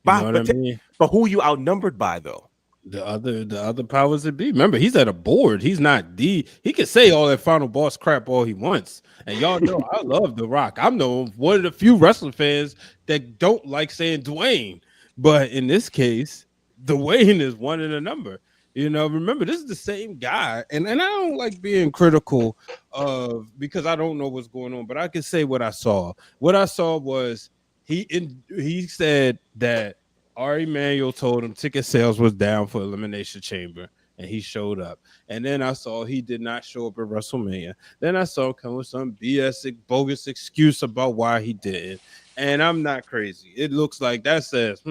you know what I mean? But who you outnumbered by though? The other powers that be. Remember, he's at a board. He's not he can say all that final boss crap all he wants. And y'all know I love The Rock. I'm one of the few wrestling fans that don't like saying Dwayne. But in this case, Dwayne is one in a number. You know, remember, this is the same guy. And I don't like being critical of because I don't know what's going on, but I can say what I saw. What I saw was he said that Ari Emanuel told him ticket sales was down for Elimination Chamber, and he showed up. And then I saw he did not show up at WrestleMania. Then I saw him come with some BS bogus excuse about why he didn't. And I'm not crazy. It looks like that says,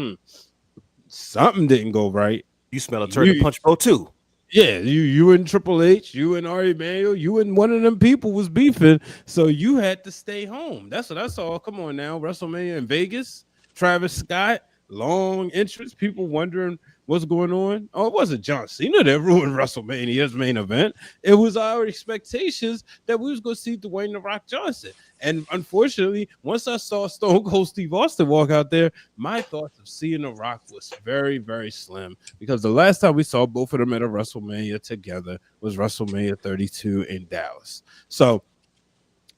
something didn't go right. You smell a turkey punch bowl too. Yeah, you and Triple H, you and Ari Emanuel, you and one of them people was beefing, so you had to stay home. That's what I saw. Come on now, WrestleMania in Vegas, Travis Scott. Long entrance, people wondering what's going on. Oh, it wasn't John Cena that ruined WrestleMania's main event. It was our expectations that we was going to see Dwayne "The Rock" Johnson. And unfortunately, once I saw Stone Cold Steve Austin walk out there, my thoughts of seeing The Rock was very, very slim because the last time we saw both of them at a WrestleMania together was WrestleMania 32 in Dallas. So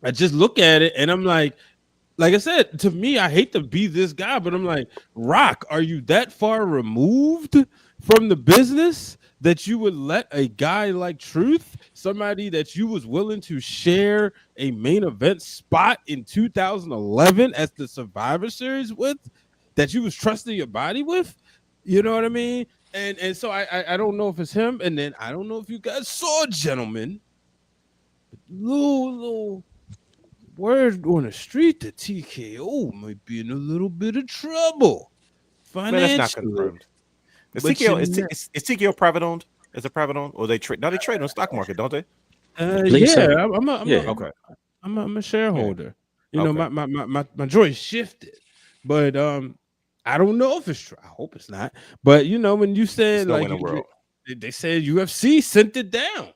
I just look at it and I'm like I said, to me, I hate to be this guy, but I'm like, Rock, are you that far removed from the business that you would let a guy like Truth, somebody that you was willing to share a main event spot in 2011 as the Survivor Series with, that you was trusting your body with? You know what I mean? And so I don't know if it's him, and then I don't know if you guys saw, gentlemen, little word on the street that TKO might be in a little bit of trouble financially. Man, that's not confirmed. Is TKO private owned? Is it private owned, or they trade? No, they trade on the stock market, don't they? Yeah, Okay. I'm a shareholder. You know, my joy shifted, but I don't know if it's true. I hope it's not. But you know, when you said like they said UFC sent it down,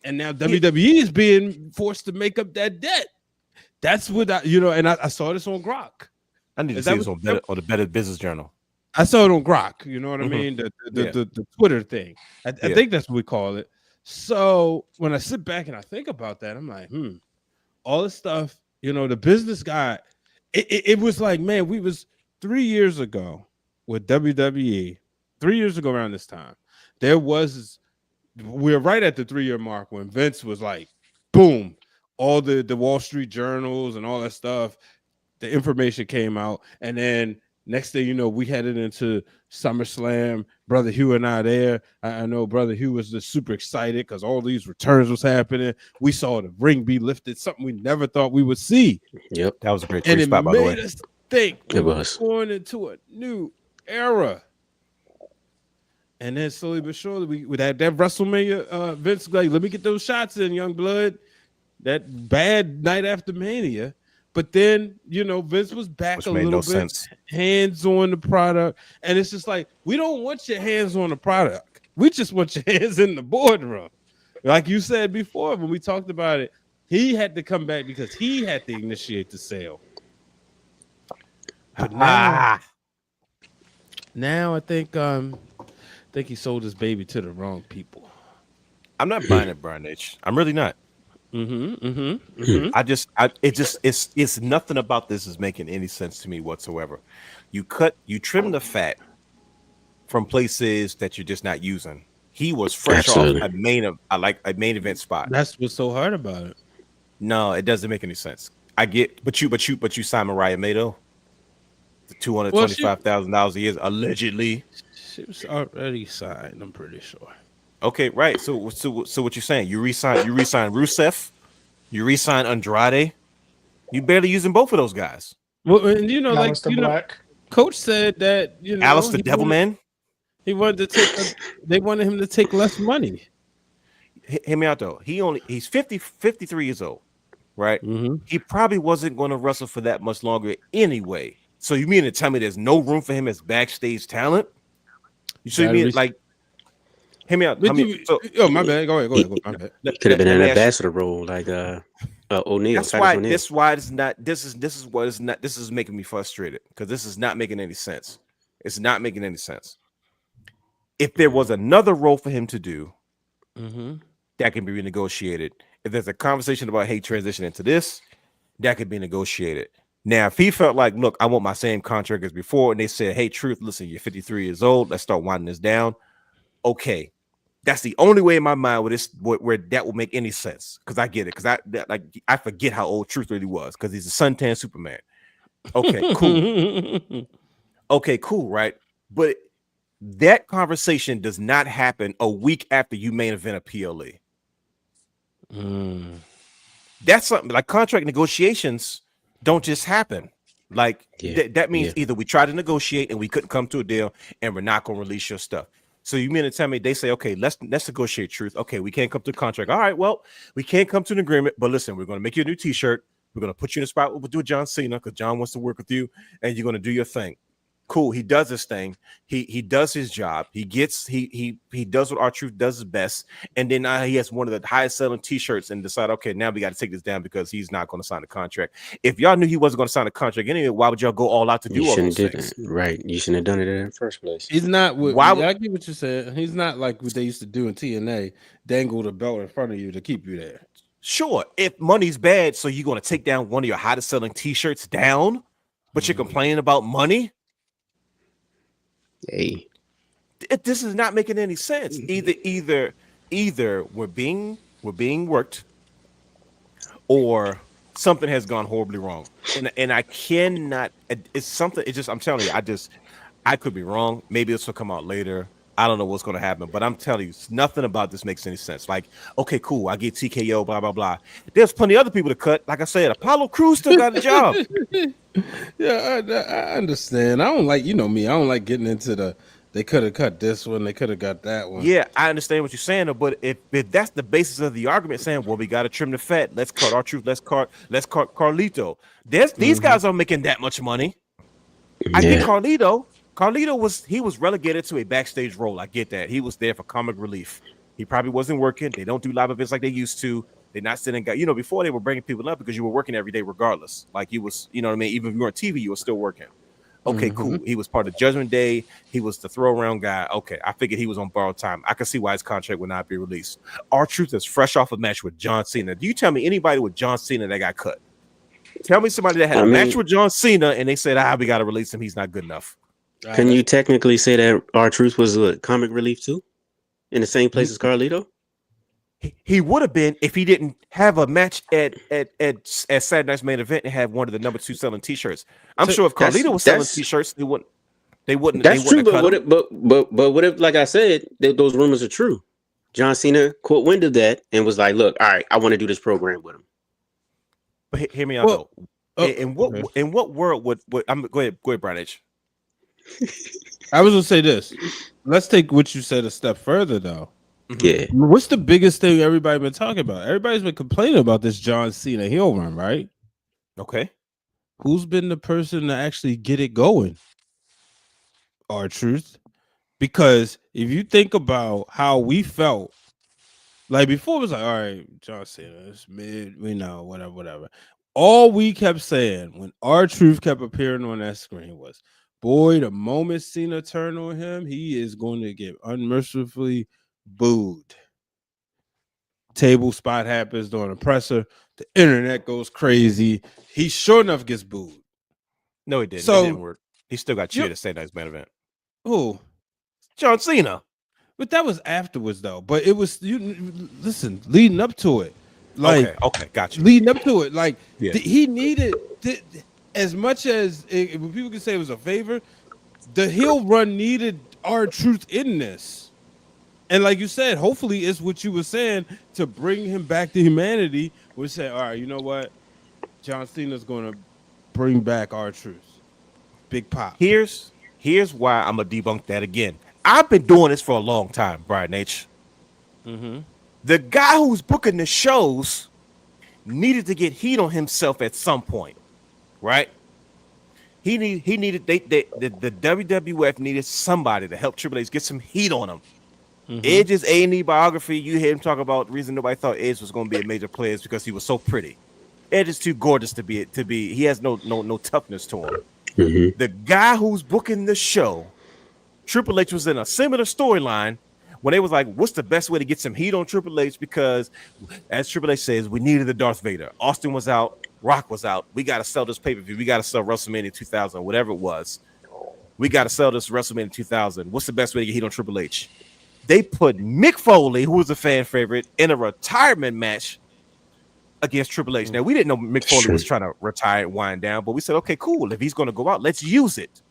and now WWE is being forced to make up that debt. That's what and I saw this on Grok. I need to see this on the Better Business Journal. I saw it on Grok. You know what I mean? The Twitter thing. I think that's what we call it. So when I sit back and I think about that, I'm like, all this stuff. You know, the business guy. It was like, man, we was 3 years ago with WWE. 3 years ago around this time, we're right at the 3-year mark when Vince was like, boom. All the Wall Street journals and all that stuff, the information came out. And then next thing you know, we headed into SummerSlam. Brother Hugh and I there. I know Brother Hugh was just super excited because all these returns was happening. We saw the ring be lifted, something we never thought we would see. Yep. That was a great spot, by the way. And it made us think it was going into a new era. And then slowly but surely, we had that WrestleMania, Vince like, let me get those shots in, young blood. That bad night after Mania, but then Vince was back a little bit, hands on the product, and it's just like we don't want your hands on the product. We just want your hands in the boardroom, like you said before when we talked about it. He had to come back because he had to initiate the sale. But now I think he sold his baby to the wrong people. I'm not buying it, Brian H. I'm really not. It's nothing about this is making any sense to me whatsoever. You trim the fat from places that you're just not using. He was fresh off a main event spot. That's what's so hard about it. No, it doesn't make any sense. I get, but you signed Mariah Mato, the $225,000 a year allegedly. She was already signed. I'm pretty sure. Okay, right. So what you're saying? You resign Rusev, you resign Andrade. You barely using both of those guys. Well, and Black. Coach said that Alice the Devilman. He wanted to take. They wanted him to take less money. Hear me out though. He's 53 years old, right? Mm-hmm. He probably wasn't going to wrestle for that much longer anyway. So you mean to tell me there's no room for him as backstage talent? You mean like? Hear me out. My bad. Go ahead. My bad. He could have been an ambassador role, like O'Neal. That's why. O'Neal. This is why it's not. This is what is not. This is making me frustrated because this is not making any sense. It's not making any sense. If there was another role for him to do, that can be renegotiated. If there's a conversation about transition into this, that could be negotiated. Now, if he felt like, look, I want my same contract as before, and they said, hey, Truth, listen, you're 53 years old. Let's start winding this down. Okay. That's the only way in my mind where that will make any sense. Because I get it. Because I forget how old Truth really was. Because he's a suntan Superman. Okay, cool. Okay, cool, right? But that conversation does not happen a week after you main event a PLE. That's something like contract negotiations don't just happen. Like that means either we try to negotiate and we couldn't come to a deal and we're not going to release your stuff. So you mean to tell me they say, okay, let's negotiate Truth. Okay, we can't come to a contract. All right, well, we can't come to an agreement, but listen, we're going to make you a new t-shirt. We're going to put you in a spot. We'll do John Cena because John wants to work with you and you're going to do your thing. Cool. He does his thing. He does his job. He does what R-Truth does his best. And then he has one of the highest selling t-shirts and decide, okay, now we got to take this down because he's not going to sign a contract. If y'all knew he wasn't going to sign a contract anyway, why would y'all go all out to do all those things? Right. You shouldn't have done it in the first place. He's not. I get what you said. He's not like what they used to do in TNA, dangle the belt in front of you to keep you there. Sure. If money's bad, so you're going to take down one of your hottest selling t-shirts down, but you're complaining about money? Hey, this is not making any sense. Either we're being worked, or something has gone horribly wrong. And I cannot. It's something. It's just. I'm telling you. I could be wrong. Maybe this will come out later. I don't know what's going to happen, but I'm telling you, nothing about this makes any sense. Like, okay, cool. I get TKO. Blah blah blah. There's plenty of other people to cut. Like I said, Apollo Crews still got a job. Yeah, I understand. I don't like, you know me, I don't like getting into they could have cut this one, they could have got that one. Yeah, I understand what you're saying, but if that's the basis of the argument, saying, well, we got to trim the fat, let's cut R-Truth, let's cut Carlito. These guys aren't making that much money. I get Carlito. Carlito was relegated to a backstage role. I get that. He was there for comic relief. He probably wasn't working. They don't do live events like they used to. They're not sitting, before they were bringing people up because you were working every day regardless. Like you was, you know what I mean? Even if you were on TV, you were still working. Okay, cool. He was part of Judgment Day. He was the throw around guy. Okay, I figured he was on borrowed time. I could see why his contract would not be released. R-Truth is fresh off a match with John Cena. Do you tell me anybody with John Cena that got cut? Tell me somebody that had a match with John Cena and they said, we got to release him. He's not good enough. Can you technically say that R-Truth was a comic relief too? In the same place as Carlito? He would have been if he didn't have a match at Saturday Night's Main Event and had one of the number 2 selling T-shirts. I'm sure if Carlito was selling T-shirts, they wouldn't. That's true, but what if, like I said, those rumors are true? John Cena caught wind of that and was like, "Look, all right, I want to do this program with him." But hear me out though. In what world would go ahead, Brian H. I was gonna say this. Let's take what you said a step further though. Yeah. What's the biggest thing everybody been talking about? Everybody's been complaining about this John Cena heel run, right? Okay. Who's been the person to actually get it going? R-Truth. Because if you think about how we felt, like before it was like, all right, John Cena, it's mid, we know, whatever. All we kept saying when R-Truth kept appearing on that screen was, boy, the moment Cena turned on him, he is going to get unmercifully booed. Table spot happens during a presser. The internet goes crazy. He sure enough gets booed. No, he didn't. So, it didn't work. He still got cheated at Saturday Night's Main Event. Who? John Cena. But that was afterwards, though. But it was leading up to it. Like, okay, gotcha. Leading up to it, like he needed as much as when people can say it was a favor. The heel run needed R-Truth in this. And like you said, hopefully it's what you were saying to bring him back to humanity. We say, all right, you know what? John Cena's going to bring back R-Truth. Big pop. Here's why I'm going to debunk that again. I've been doing this for a long time, Brian H. The guy who's booking the shows needed to get heat on himself at some point, right? The WWF needed somebody to help Triple H get some heat on him. Edge's A&E biography, you hear him talk about the reason nobody thought Edge was going to be a major player is because he was so pretty. Edge is too gorgeous to be. He has no toughness to him. Mm-hmm. The guy who's booking the show, Triple H, was in a similar storyline when they was like, "What's the best way to get some heat on Triple H?" Because, as Triple H says, we needed the Darth Vader. Austin was out, Rock was out. We got to sell this pay-per-view. We got to sell WrestleMania 2000, whatever it was. We got to sell this WrestleMania 2000. What's the best way to get heat on Triple H? They put Mick Foley, who was a fan favorite, in a retirement match against Triple H. Now, we didn't know Mick Foley was trying to retire and wind down, but we said, okay, cool. If he's going to go out, let's use it.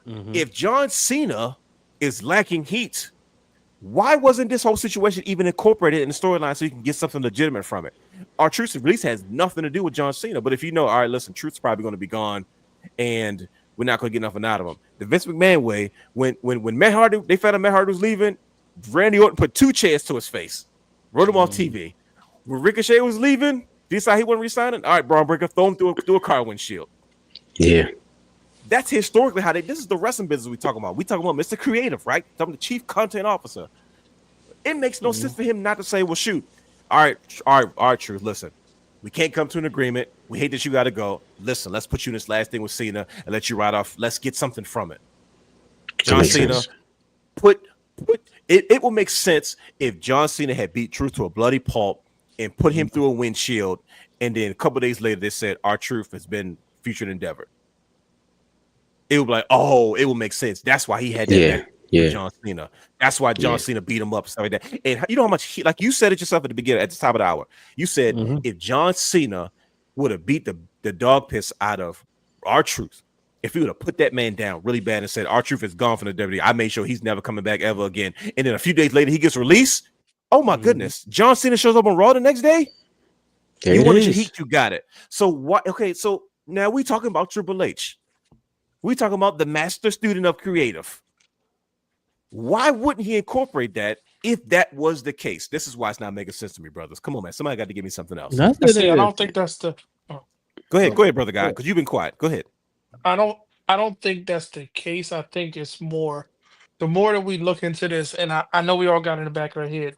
If John Cena is lacking heat, why wasn't this whole situation even incorporated in the storyline so you can get something legitimate from it? Our Truth's release has nothing to do with John Cena, but if you know, all right, listen, Truth's probably going to be gone, and we're not going to get nothing out of him. The Vince McMahon way, when Matt Hardy, they found out Matt Hardy was leaving, Randy Orton put 2 chairs to his face, wrote him on TV. When Ricochet was leaving, decide he wasn't resigning. All right, Braun Breaker, throw him through a car windshield. Yeah. That's historically how this is the wrestling business we talking about. We talking about Mr. Creative, right? I'm the chief content officer. It makes no sense for him not to say, well, shoot. All right, Truth, listen. We can't come to an agreement. We hate that you got to go. Listen, let's put you in this last thing with Cena and let you ride off. Let's get something from it. John Cena, put it will make sense if John Cena had beat Truth to a bloody pulp and put him through a windshield, and then a couple of days later they said our Truth has been featured in Endeavor. It would be like, oh, it will make sense. That's why he had that with John Cena. That's why John Cena beat him up, stuff like that. And you know how much like you said it yourself at the beginning, at the top of the hour. You said if John Cena would have beat the dog piss out of our Truth, if he would have put that man down really bad and said our Truth is gone from the WWE, I made sure he's never coming back ever again. And then a few days later he gets released. Oh my goodness. John Cena shows up on Raw the next day. You wanted your heat, you got it. So what? Okay, so now we talking about Triple H. We talking about the master student of creative. Why wouldn't he incorporate that if that was the case? This is why it's not making sense to me, brothers. Come on, man. Somebody got to give me something else. I don't think that's the. Go ahead, brother guy, because you've been quiet. Go ahead. I don't think that's the case. I think it's more. The more that we look into this, and I know we all got in the back of our head,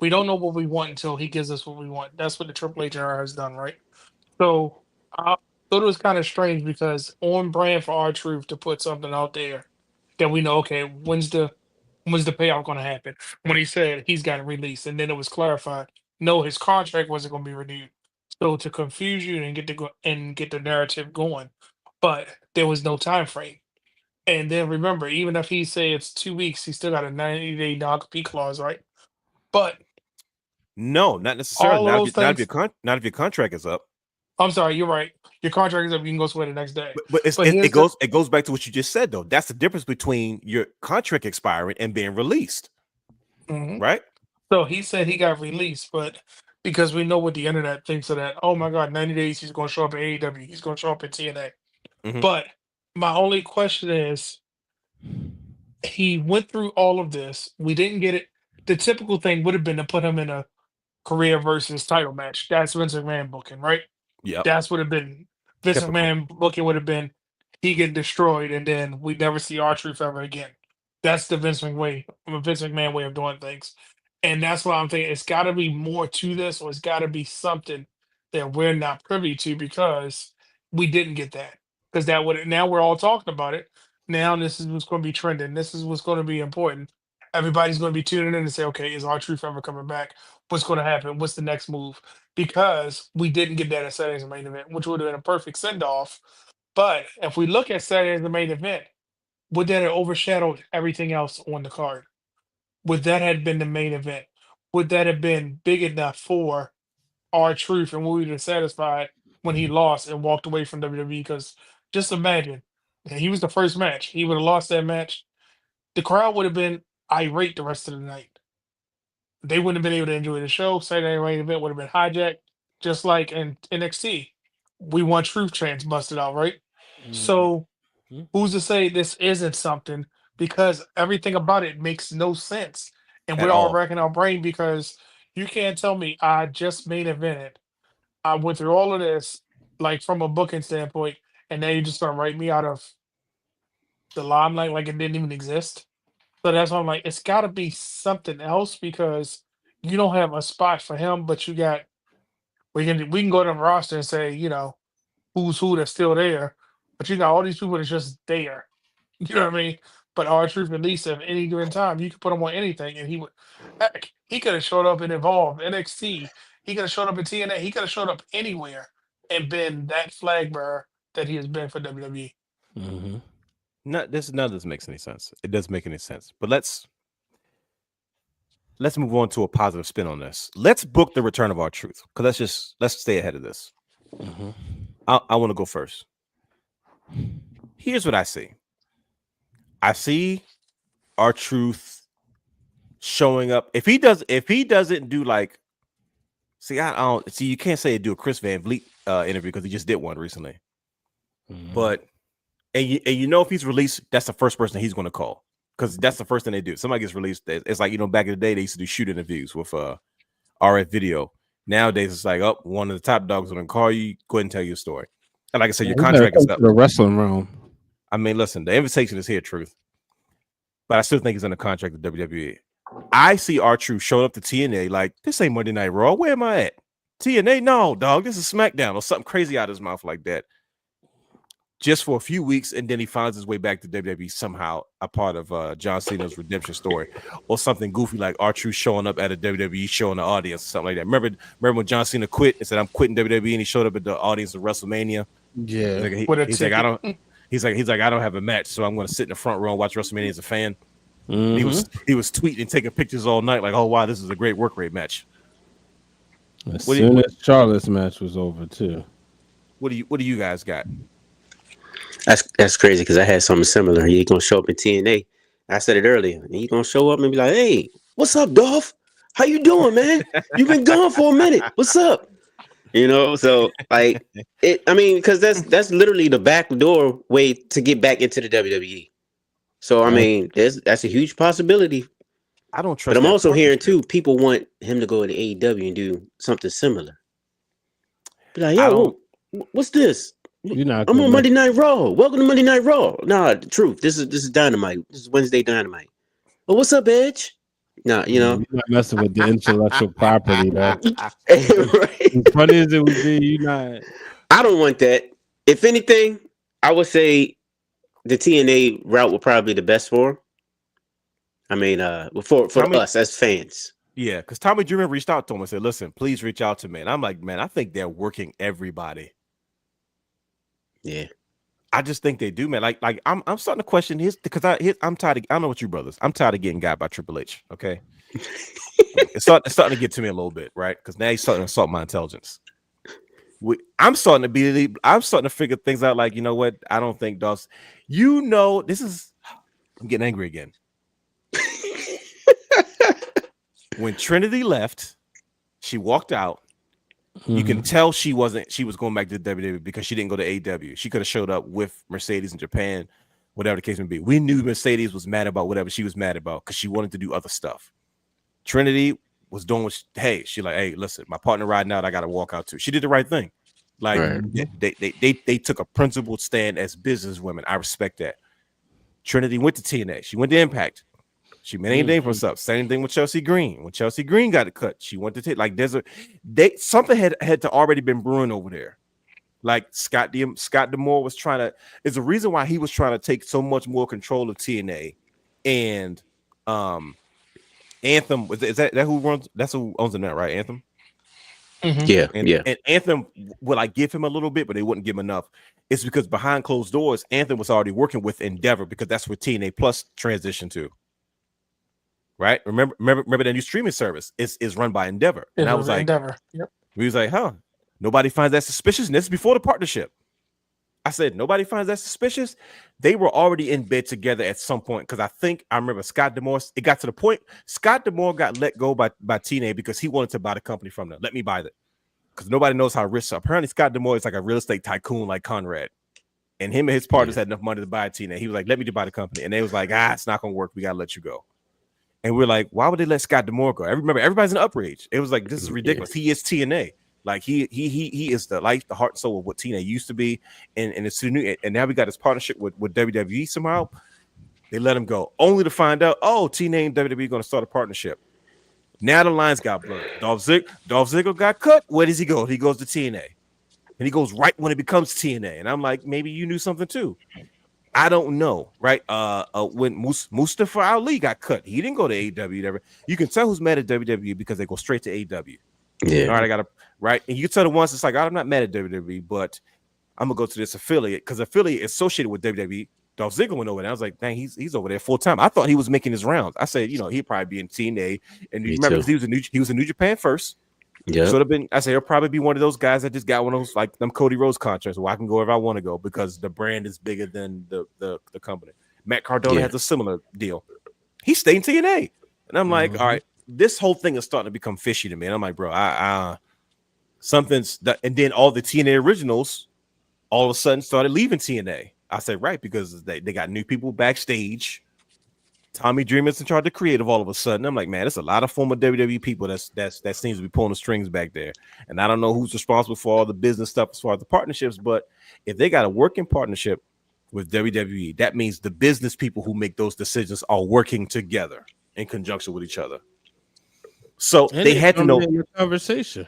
we don't know what we want until he gives us what we want. That's what the Triple H era has done, right? So I thought it was kind of strange because on brand for our Truth to put something out there that we know, okay, when's the payoff going to happen? When he said he's got it released, and then it was clarified, no, his contract wasn't going to be renewed. So to confuse you and get the narrative going, but there was no time frame. And then remember, even if he say it's 2 weeks, he still got a 90-day non-compete clause, right? But no, not necessarily. All of those Not things. Not if your contract is up. I'm sorry, you're right. Your contract is up. You can go sway the next day. But it goes back to what you just said, though. That's the difference between your contract expiring and being released, right? So he said he got released, but because we know what the internet thinks of that, oh my God, 90 days, he's going to show up at AEW. He's going to show up at TNA. But my only question is, he went through all of this. We didn't get it. The typical thing would have been to put him in a career versus title match. That's Vince McMahon booking, right? Yeah. That's would have been Vince McMahon booking would have been he get destroyed and then we never see R-Truth ever again. That's the Vince McMahon way of doing things. And that's why I'm thinking it's got to be more to this, or it's got to be something that we're not privy to because we didn't get that. Because that would now we're all talking about it. Now this is what's going to be trending. This is what's going to be important. Everybody's going to be tuning in and say, okay, is R-Truth ever coming back? What's going to happen? What's the next move? Because we didn't get that at Saturday's main event, which would have been a perfect send off. But if we look at Saturday as the main event, would that have overshadowed everything else on the card? Would that have been the main event? Would that have been big enough for R-Truth and we would have satisfied when he lost and walked away from WWE? Because just imagine, he was the first match. He would have lost that match. The crowd would have been irate the rest of the night. They wouldn't have been able to enjoy the show. Saturday main event would have been hijacked, just like in NXT. We want Truth chants busted out, right? So who's to say this isn't something? Because everything about it makes no sense. And we're all racking our brain because you can't tell me I just main evented. I went through all of this, like from a booking standpoint, and now you're just gonna write me out of the limelight like it didn't even exist. So that's why I'm like, it's gotta be something else because you don't have a spot for him, but you got We can go to the roster and say, who's who that's still there, but you got all these people that's just there. You know what I mean? But R-Truth and Lisa, at any given time, you could put him on anything, and he would. Heck, he could have showed up in Evolve, NXT. He could have showed up in TNA. He could have showed up anywhere and been that flag bearer that he has been for WWE. Mm-hmm. None of this makes any sense. It doesn't make any sense. But let's move on to a positive spin on this. Let's book the return of R-Truth, because let's stay ahead of this. Mm-hmm. I want to go first. Here's what I see. I see R-Truth showing up. If he doesn't do like, I don't see. You can't say do a Chris Van Vliet interview because he just did one recently. Mm-hmm. But if he's released, that's the first person he's going to call, because that's the first thing they do. Somebody gets released. It's like, back in the day they used to do shoot interviews with RF Video. Nowadays it's like, one of the top dogs going to call you. Go ahead and tell your story. And like I said, your contract is up. The wrestling realm. I mean, listen, the invitation is here, Truth. But I still think he's under contract with WWE. I see R-Truth showing up to TNA like, this ain't Monday Night Raw. Where am I at? TNA? No, dog. This is SmackDown, or something crazy out of his mouth like that. Just for a few weeks, and then he finds his way back to WWE somehow, a part of John Cena's redemption story, or something goofy like R-Truth showing up at a WWE show in the audience, or something like that. Remember when John Cena quit and said, "I'm quitting WWE," and he showed up at the audience of WrestleMania. Yeah, he's like, I don't have a match, so I'm going to sit in the front row and watch WrestleMania as a fan. Mm-hmm. He was tweeting and taking pictures all night, like, oh wow, this is a great work rate match. As soon as Charlotte's match was over, too. What do you guys got? That's crazy, because I had something similar. He's gonna show up in TNA. I said it earlier. He's gonna show up and be like, "Hey, what's up, Dolph? How you doing, man? You've been gone for a minute. What's up?" So like it. I mean, because that's literally the back door way to get back into the WWE. So I mean, that's a huge possibility. I don't trust. But I'm also hearing too, people want him to go to AEW and do something similar. Be like, yo, what's this? I'm on Monday Night Raw. Welcome to Monday Night Raw. Nah, the truth. This is Dynamite. This is Wednesday Dynamite. Oh, what's up, Edge? Nah, you're not messing with the intellectual property, though. Right. Funny as it would be, you not. I don't want that. If anything, I would say the TNA route would probably be the best for him. I mean, for us as fans. Yeah, because Tommy Dreamer reached out to him and said, "Listen, please reach out to me." And I'm like, man, I think they're working everybody. Yeah, I just think they do, man. Like I'm starting to question his, because I'm tired of, I don't know what you brothers. I'm tired of getting got by Triple H. Okay, it's starting to get to me a little bit, right? Because now he's starting to assault my intelligence. I'm starting to figure things out. Like, you know what? I don't think Dolph's. I'm getting angry again. When Trinity left, she walked out. Mm-hmm. You can tell she was going back to the WWE because she didn't go to AEW. She could have showed up with Mercedes in Japan, whatever the case may be. We knew Mercedes was mad about whatever she was mad about because she wanted to do other stuff. Trinity was doing hey, listen, my partner riding out, I got to walk out too. She did the right thing. Like, right. They took a principled stand as business women. I respect that. Trinity went to TNA. She went to Impact. She made anything for herself. Same thing with Chelsea Green. When Chelsea Green got it cut, she went to take, like, something had to already been brewing over there. Like Scott D'Amore was trying to. There's a reason why he was trying to take so much more control of TNA, and Anthem, is that who runs? That's who owns the net, right? Anthem. Mm-hmm. And Anthem would like give him a little bit, but they wouldn't give him enough. It's because behind closed doors, Anthem was already working with Endeavor, because that's where TNA Plus transitioned to. Right? Remember that new streaming service is run by Endeavor. And I was like, Endeavor. Yep. We was like, nobody finds that suspicious. And this is before the partnership. I said, nobody finds that suspicious. They were already in bed together at some point, because I remember Scott D'Amore. It got to the point Scott D'Amore got let go by TNA because he wanted to buy the company from them. Let me buy it, because nobody knows how rich. Apparently, Scott D'Amore is like a real estate tycoon like Conrad, and him and his partners had enough money to buy TNA. He was like, "Let me buy the company," and they was like, "It's not gonna work. We gotta let you go." And we're like, "Why would they let Scott D'Amore go?" Remember, everybody's in outrage. It was like, this is ridiculous. He is TNA. Like he is the life, the heart and soul of what TNA used to be, and it's new. And now we got this partnership with WWE somehow. They let him go, only to find out, TNA and WWE going to start a partnership. Now the lines got blurred. Dolph Ziggler got cut. Where does he go? He goes to TNA. And he goes right when it becomes TNA. And I'm like, maybe you knew something too. I don't know, right? When Mustafa Ali got cut, he didn't go to AEW. You can tell who's mad at WWE because they go straight to AEW. Yeah. All right, I got to, right? And you can tell the ones it's like, I'm not mad at WWE, but I'm going to go to this affiliate because affiliate associated with WWE. Dolph Ziggler went over there. I was like, dang, he's over there full time. I thought he was making his rounds. I said, he'd probably be in TNA. And you remember, he was in New Japan first. Yeah. Should have been. I say he'll probably be one of those guys that just got one of those like them Cody Rhodes contracts where I can go wherever I want to go because the brand is bigger than the company. Matt Cardona has a similar deal. He stayed in TNA, and I'm like, all right, this whole thing is starting to become fishy to me. And I'm like, bro, something's that. And then all the TNA originals all of a sudden started leaving TNA. I said, right, because they got new people backstage. Tommy Dreamer's in charge of creative all of a sudden. I'm like, man, there's a lot of former WWE people that seems to be pulling the strings back there. And I don't know who's responsible for all the business stuff as far as the partnerships, but if they got a working partnership with WWE, that means the business people who make those decisions are working together in conjunction with each other. So And they had to know the conversation.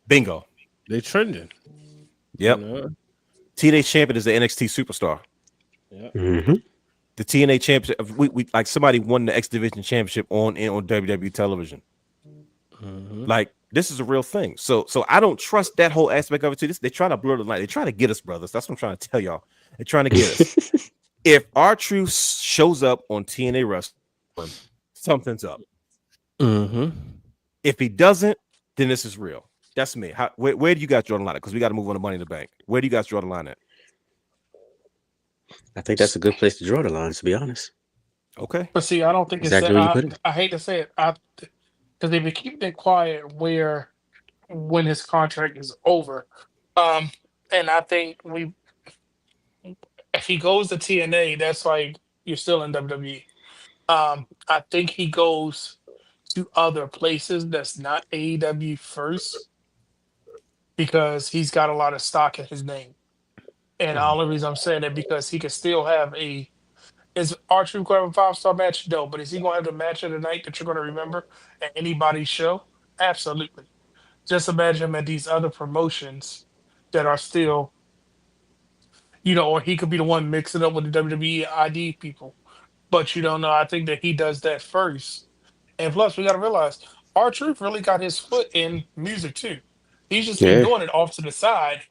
Bingo. They trending. Yep. TNA champion is the NXT superstar. Yeah. Mm-hmm. The TNA championship, we like somebody won the X Division championship on WWE television. Like this is a real thing. So I don't trust that whole aspect of it too. They try to blur the line. They try to get us, brothers. That's what I'm trying to tell y'all. They're trying to get us. If R-Truth shows up on TNA wrestling, something's up. If he doesn't, then this is real. That's me. Where do you guys draw the line at? Because we got to move on to Money in the Bank. Where do you guys draw the line at? I think that's a good place to draw the line, to be honest. Okay. But see, I don't think Exactly where you put it. I hate to say it, because they've been keeping it quiet when his contract is over. And I think if he goes to TNA, that's like you're still in WWE. I think he goes to other places that's not AEW first because he's got a lot of stock in his name. And the only reason I'm saying that because he could still have is R-Truth going to have a 5-star match? No, but is he going to have the match of the night that you're going to remember at anybody's show? Absolutely. Just imagine him at these other promotions that are still, or he could be the one mixing up with the WWE ID people. But you don't know. I think that he does that first. And plus, we got to realize R-Truth really got his foot in music too. He's just been doing it off to the side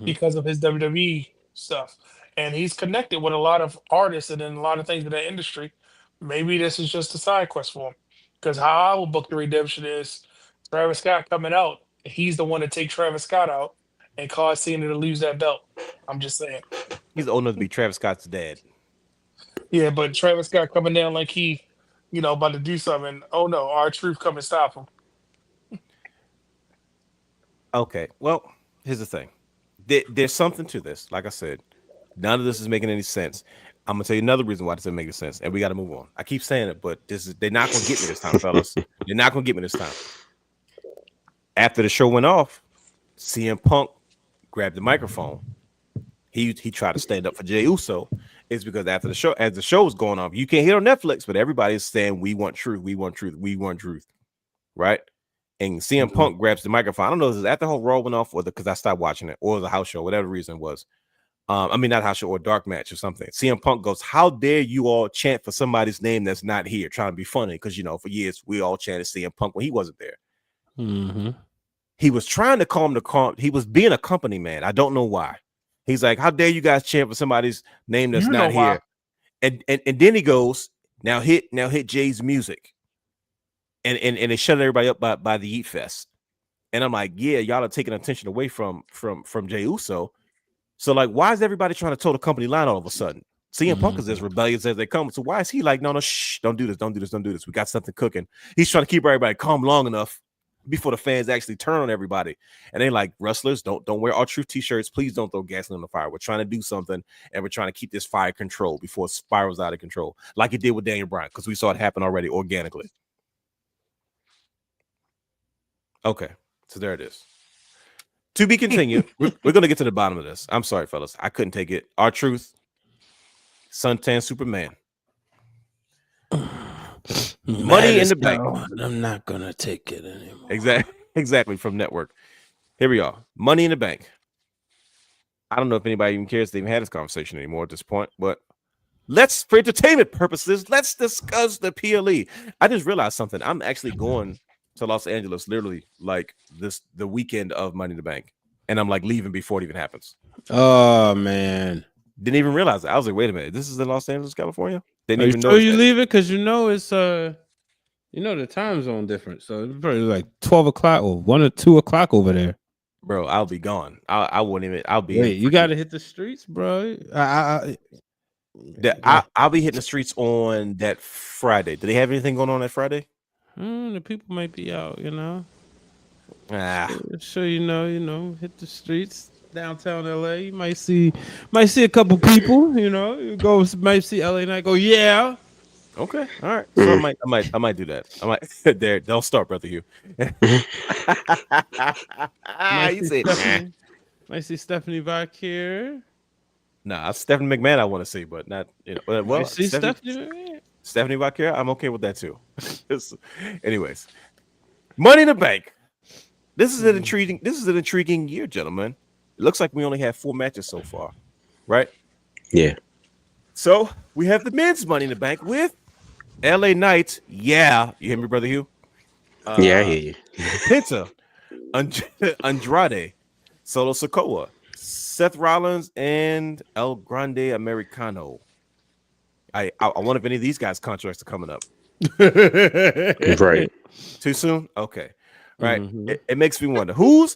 because of his WWE stuff. And he's connected with a lot of artists and in a lot of things in that industry. Maybe this is just a side quest for him. Because how I will book the redemption is Travis Scott coming out. He's the one to take Travis Scott out and cause Cena to lose that belt. I'm just saying. He's old enough to be Travis Scott's dad. Yeah, but Travis Scott coming down like he, about to do something. Oh no, R-Truth come and stop him. Okay, well, here's the thing. There's something to this. Like I said, none of this is making any sense. I'm gonna tell you another reason why this doesn't make any sense, and we got to move on. I keep saying it, but they're not gonna get me this time, fellas. They're not gonna get me this time. After the show went off, CM Punk grabbed the microphone. He tried to stand up for Jey Uso. It's because after the show, as the show was going on, you can't hear on Netflix, but everybody's saying we want truth, we want truth, we want truth, right? And CM Punk grabs the microphone. I don't know if it was after the whole Raw went off, or because I stopped watching it, or the house show, whatever the reason was. I mean, not house show or dark match or something. CM Punk goes, "How dare you all chant for somebody's name that's not here?" Trying to be funny because for years we all chanted CM Punk when he wasn't there. He was trying to calm he was being a company man. I don't know why. He's like, "How dare you guys chant for somebody's name that's not here?" And then he goes, "Now hit Jay's music." And they shut everybody up by the Yeet Fest. And I'm like, yeah, y'all are taking attention away from Jey Uso. So like, why is everybody trying to toe the company line all of a sudden? CM Punk is as rebellious as they come. So why is he like, no, shh, don't do this. We got something cooking. He's trying to keep everybody calm long enough before the fans actually turn on everybody. And they like, wrestlers, don't wear R-Truth t-shirts. Please don't throw gasoline on the fire. We're trying to do something, and we're trying to keep this fire controlled before it spirals out of control, like it did with Daniel Bryan, because we saw it happen already organically. Okay, so there it is. To be continued. We're going to get to the bottom of this. I'm sorry, fellas. I couldn't take it. R-Truth, Suntan Superman. Money in the Bank. I'm not gonna take it anymore. Exactly from Network. Here we are. Money in the Bank. I don't know if anybody even cares to even have this conversation anymore at this point, but for entertainment purposes, let's discuss the PLE. I just realized something. I'm actually going to Los Angeles literally like the weekend of Money in the Bank, and I'm like leaving before it even happens. Oh man, didn't even realize it. I was like, wait a minute, this is in Los Angeles, California. Didn't Are even you know sure you leave it because it's the time zone difference, so it's probably like 12 o'clock or 1 or 2 o'clock over there. Bro, I'll be gone. I wouldn't even. I'll be. Wait, you got to hit the streets, bro. I'll be hitting the streets on that Friday. Do they have anything going on that Friday? The people might be out, Ah, So hit the streets downtown LA. You might see a couple people. You might see LA Night. Go, yeah. okay, all right. So I might do that. I might. There, don't start, brother Hugh. Might see Stephanie Vakir. Nah, Stephanie McMahon I want to see, but not well. See Stephanie Vakir, I'm okay with that too. Anyways, Money in the Bank. This is an intriguing year, gentlemen. It looks like we only have 4 matches so far, right? Yeah. So we have the men's Money in the Bank with LA Knight. Yeah, you hear me, brother Hugh? Yeah, I hear you. Penta, Andrade, Solo Sikoa, Seth Rollins, and El Grande Americano. I wonder if any of these guys' contracts are coming up. Right. Too soon? Okay. Right. Mm-hmm. It makes me wonder who's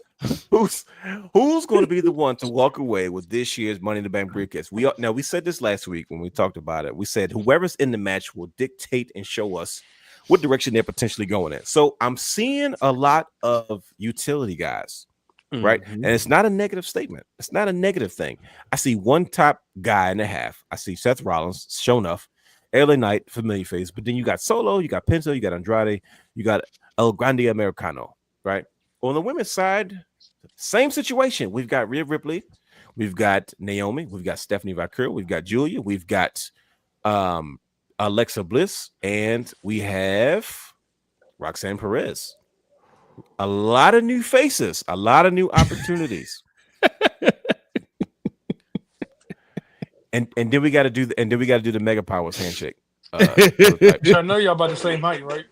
going to be the one to walk away with this year's Money in the Bank briefcase. We said this last week when we talked about it. We said whoever's in the match will dictate and show us what direction they're potentially going in. So I'm seeing a lot of utility guys, right? Mm-hmm. And it's not a negative statement. It's not a negative thing. I see one top guy and a half. I see Seth Rollins, show enough, LA Knight, familiar face, but then you got Solo, you got Penta, you got Andrade, you got El Grande Americano, right? On the women's side, same situation. We've got Rhea Ripley, we've got Naomi, we've got Stephanie Vakir, we've got Julia, we've got Alexa Bliss, and we have Roxanne Perez. A lot of new faces, a lot of new opportunities. and then we got to do the Mega Powers handshake. I know y'all about the same height, right?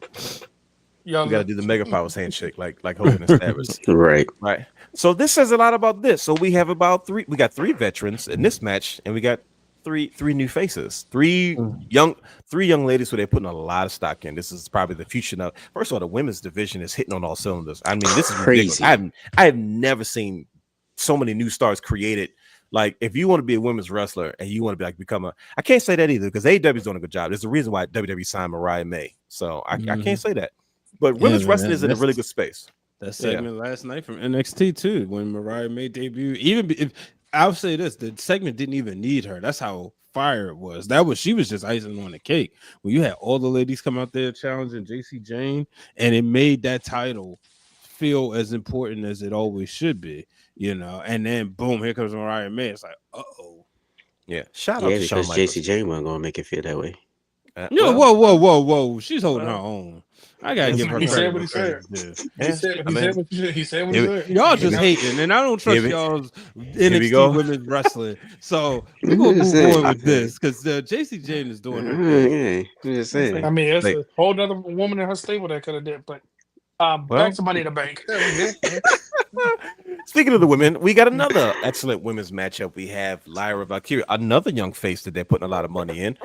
Y'all we got to do the Mega Powers handshake, like Hogan established. Right. So this says a lot about this. So we have we got 3 veterans in this match, and we got three new faces, three young ladies who they're putting a lot of stock in. This is probably the future now. First of all, the women's division is hitting on all cylinders. I mean, this is crazy. I have never seen so many new stars created. Like, if you want to be a women's wrestler and you want to I can't say that either because AEW's doing a good job. There's a reason why WWE signed Mariah May. So I can't say that. But women's wrestling is in a really good space. That segment last night from NXT too, when Mariah May debuted. Even if I'll say this, the segment didn't even need her. That's how fire it was. She was just icing on the cake. When you had all the ladies come out there challenging JC Jane, and it made that title feel as important as it always should be, And then boom, here comes Mariah May. It's like, yeah. Shout out to Shawn because Michaels. JC Jane wasn't gonna make it feel that way. Whoa! She's holding her own. I gotta give her. He said what he said. He said what he said. Y'all just hating, and I don't trust y'all's NXT women's wrestling. So we're gonna move on with this because JC Jane is doing her thing. Yeah, I'm just saying. I mean, it's a whole other woman in her stable that could have did, but back to Money in the Bank. Speaking of the women, we got another excellent women's matchup. We have Lyra Valkyria, another young face that they're putting a lot of money in,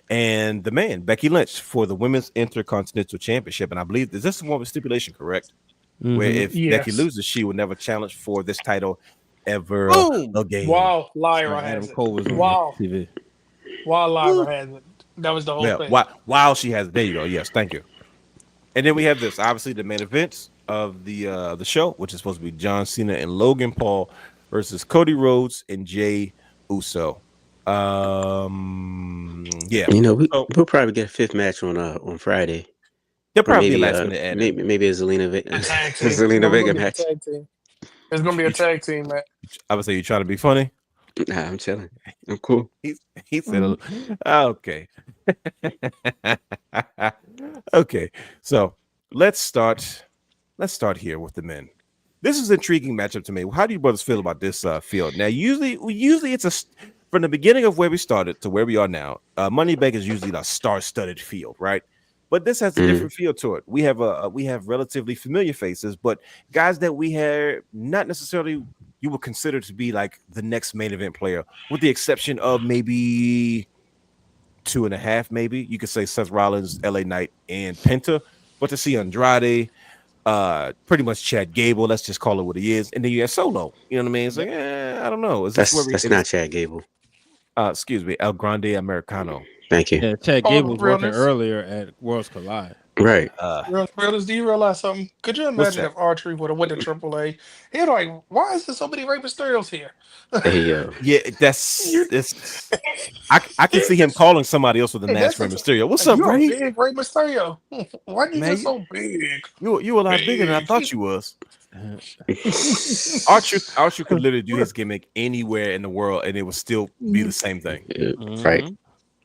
and the man Becky Lynch for the Women's Intercontinental Championship. And I believe this is one with stipulation, correct? Mm-hmm. Where if Becky loses, she will never challenge for this title ever again. Wow, Lyra has it. Wow, TV. Wow, Lyra has it. That was the whole thing. While she has it, there you go. Yes, thank you. And then we have this, obviously, the main events of the show, which is supposed to be John Cena and Logan Paul versus Cody Rhodes and Jey Uso. Yeah, we'll probably get a 5th match on Friday. They'll probably be last minute added. Maybe a Zelina Vega match. There's gonna be a tag team match. I would say you trying to be funny. Nah, I'm chilling. I'm cool. He said, okay. Okay, so let's start. Let's start here with the men. This is an intriguing matchup to me. How do you brothers feel about this field? Now, usually it's from the beginning of where we started to where we are now. Money Bank is usually a star-studded field, right? But this has a different feel to it. We have relatively familiar faces, but guys that we have not necessarily you would consider to be like the next main event player, with the exception of maybe 2.5, maybe you could say Seth Rollins, LA Knight, and Penta. But to see Andrade, pretty much Chad Gable, let's just call it what he is, and then you have Solo. You know what I mean? It's like, I don't know. Is this That's not Chad Gable. Excuse me, El Grande Americano. Thank you. Yeah, Chad All Gable was working realness. earlier at Worlds Collide. Right. Realness, do you realize something? Could you imagine that? if Archery would have went to AAA? He'd like, why is there so many Rey Mysterios here? Hey yo. Yeah, that's. I can see him calling somebody else with a Hey, nice that's Rey a- Mysterio. What's Like, up, you're a Ray? big Rey Mysterio. Why do you Man, get so big? You a lot bigger than I thought you was. Archer could literally do his gimmick anywhere in the world, and it would still be the same thing.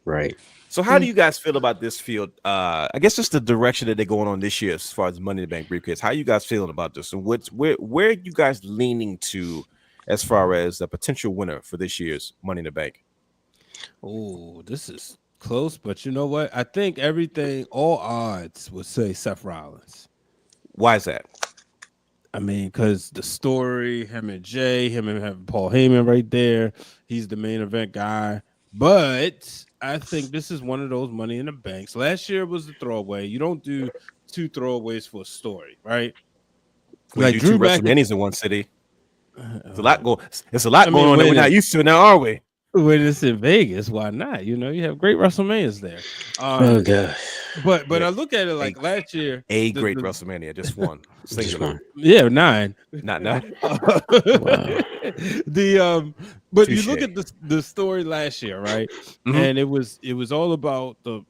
Right. So, how do you guys feel about this field? I guess just the direction that they're going on this year, as far as Money in the Bank briefcase. How you guys feeling about this, and where are you guys leaning to, as far as the potential winner for this year's Money in the Bank? Oh, this is close, but you know what? I think all odds would say Seth Rollins. Why is that? I mean, because the story, him and Jay, him and having Paul Heyman right there, he's the main event guy. But I think this is one of those Money in the Banks. Last year was the throwaway. You don't do 2 throwaways for a story, right? We Like do Drew 2 WrestleManias in one city. It's a lot going on that we're not used to now, are we? When it's in Vegas, why not? You know, you have great WrestleManias there. Oh god. But I look at it like last year. Great WrestleMania, just one. Just one. Yeah, 9. Not 9. Wow. But Touché. you look at the story last year, right? Mhm. And it was all about the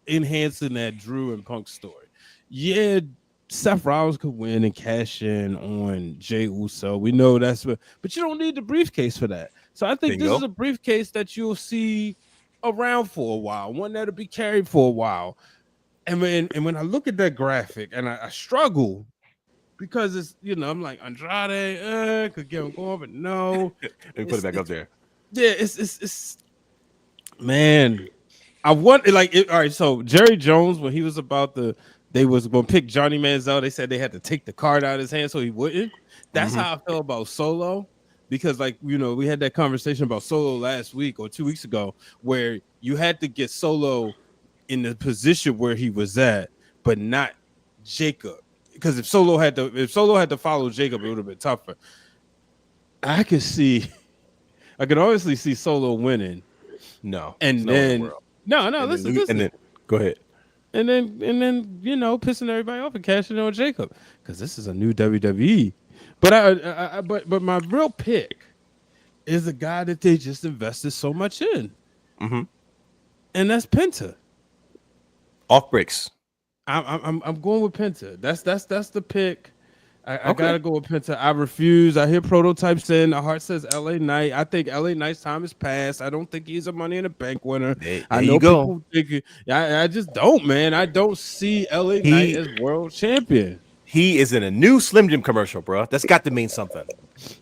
enhancing that Drew and Punk story. Yeah, Seth Rollins could win and cash in on Jey Uso. We know but you don't need the briefcase for that. So I think this is a briefcase that you'll see around for a while, one that'll be carried for a while. And when I look at that graphic, and I struggle because it's I'm like Andrade could get him going, but no. Let me put it back up there. Yeah, it's man. I want all right. So Jerry Jones, when he was they was gonna pick Johnny Manziel, they said they had to take the card out of his hand so he wouldn't. That's how I felt about Solo, because we had that conversation about Solo last week or 2 weeks ago, where you had to get Solo in the position where he was at, but not Jacob. Because if Solo had to follow Jacob, it would have been tougher. I could obviously see Solo winning. No, and then listen. And then go ahead. And then pissing everybody off and cashing in on Jacob, because this is a new WWE. But but my real pick is a guy that they just invested so much in, and that's Penta. Off bricks. I'm going with Penta. That's the pick. I gotta go with Penta. I refuse. I hear prototypes in. The heart says LA Knight. I think LA Knight's time is past. I don't think he's a Money in the Bank winner. I know people think I just don't, man. I don't see LA Knight as world champion. He is in a new Slim Jim commercial, bro. That's got to mean something.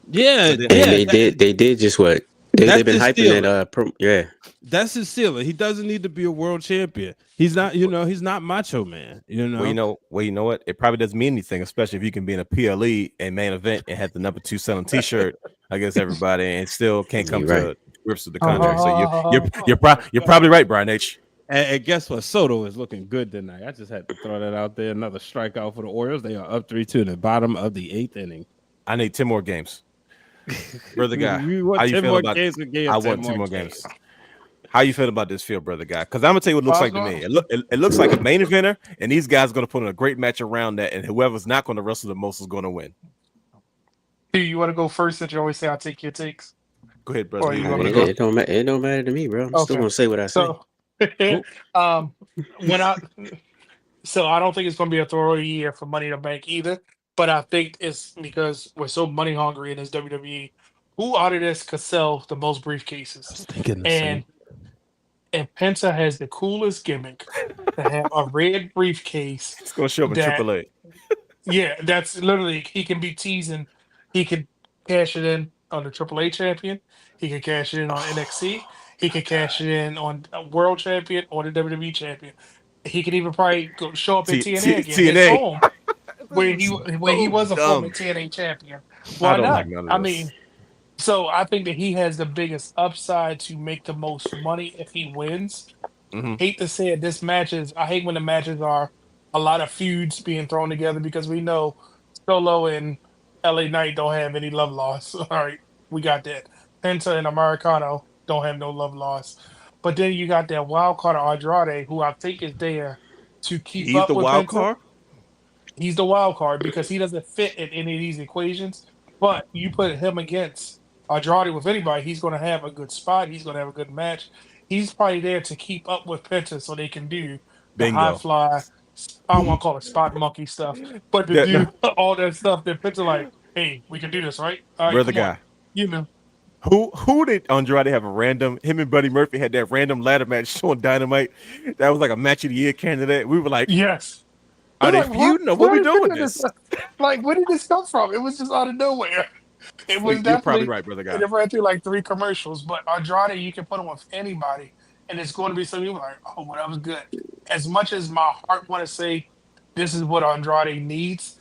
Yeah, and they did just what they've been hyping it. That's his ceiling. He doesn't need to be a world champion. He's not, he's not Macho Man. Well, you know what? It probably doesn't mean anything, especially if you can be in a PLE and main event and have the number 2 selling T-shirt against everybody and still can't come to grips with the contract. So you're probably right, Brian H. And guess what? Soto is looking good tonight. I just had to throw that out there. Another strikeout for the Orioles. They are up 3-2 in the bottom of the 8th inning. I need 10 more games. Brother guy, how you feel about I want 2 more games. How you feel about this field, brother guy? Because I'm gonna tell you what it looks like to me. It looks like a main eventer, and these guys are gonna put in a great match around that, and whoever's not gonna wrestle the most is gonna win. Do you want to go first? Since you always say I'll take your takes. Go ahead, brother. It don't matter to me, bro. I'm still gonna say what I say. So, so I don't think it's gonna be a throwaway year for Money in the Bank either. But I think it's because we're so money hungry in this WWE. Who out of this could sell the most briefcases? I was thinking the and same. And Penta has the coolest gimmick to have a red briefcase It's gonna show up in that, AAA. yeah, that's literally, he can be teasing. He could cash it in on the AAA champion. He could cash it in on NXT. He could cash it in on a world champion or the WWE champion. He could even probably go show up in TNA again, his TNA. home, where he So was a dumb. former TNA champion. I Why don't like not? none of I this. mean, so I think that he has the biggest upside to make the most money if he wins. Mhm. Hate to say it, I hate when the matches are a lot of feuds being thrown together because we know Solo and LA Knight don't have any love loss. All right, we got that. Penta and Americano don't have no love loss. But then you got that wild card Andrade, who I think is there to keep He's up the with wild Penta. card. He's the wild card because he doesn't fit in any of these equations. But you put him against Andrade with anybody, he's going to have a good spot. He's going to have a good match. He's probably there to keep up with Penta so they can do the high Bingo. fly. I don't want to call it spot monkey stuff, but to Yeah, do no. all that stuff that Penta like, hey, we can do this, right? All right, Brother come on. guy. You know, Who did Andrade have a random? Him and Buddy Murphy had that random ladder match on Dynamite. That was like a match of the year candidate. We were like, yes. are they We're like, feuding or what we are doing with doing this? Like, where did this come from? It was just out of nowhere. It was You're probably definitely. right, brother guy. It ran through like 3 commercials, but Andrade, you can put him with anybody, and it's going to be something you're like, oh, well, that was good. As much as my heart want to say this is what Andrade needs,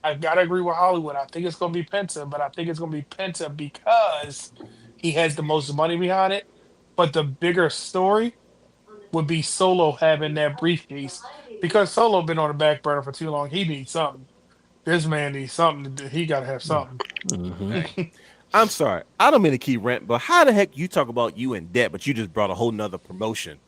I gotta agree with Hollywood. I think it's going to be Penta, but I think it's going to be Penta because he has the most money behind it. But the bigger story would be Solo having that briefcase because Solo been on the back burner for too long. He needs something. This man needs something. He got to have something. I'm sorry. I don't mean to keep ranting, but how the heck you talk about you in debt, but you just brought a whole nother promotion?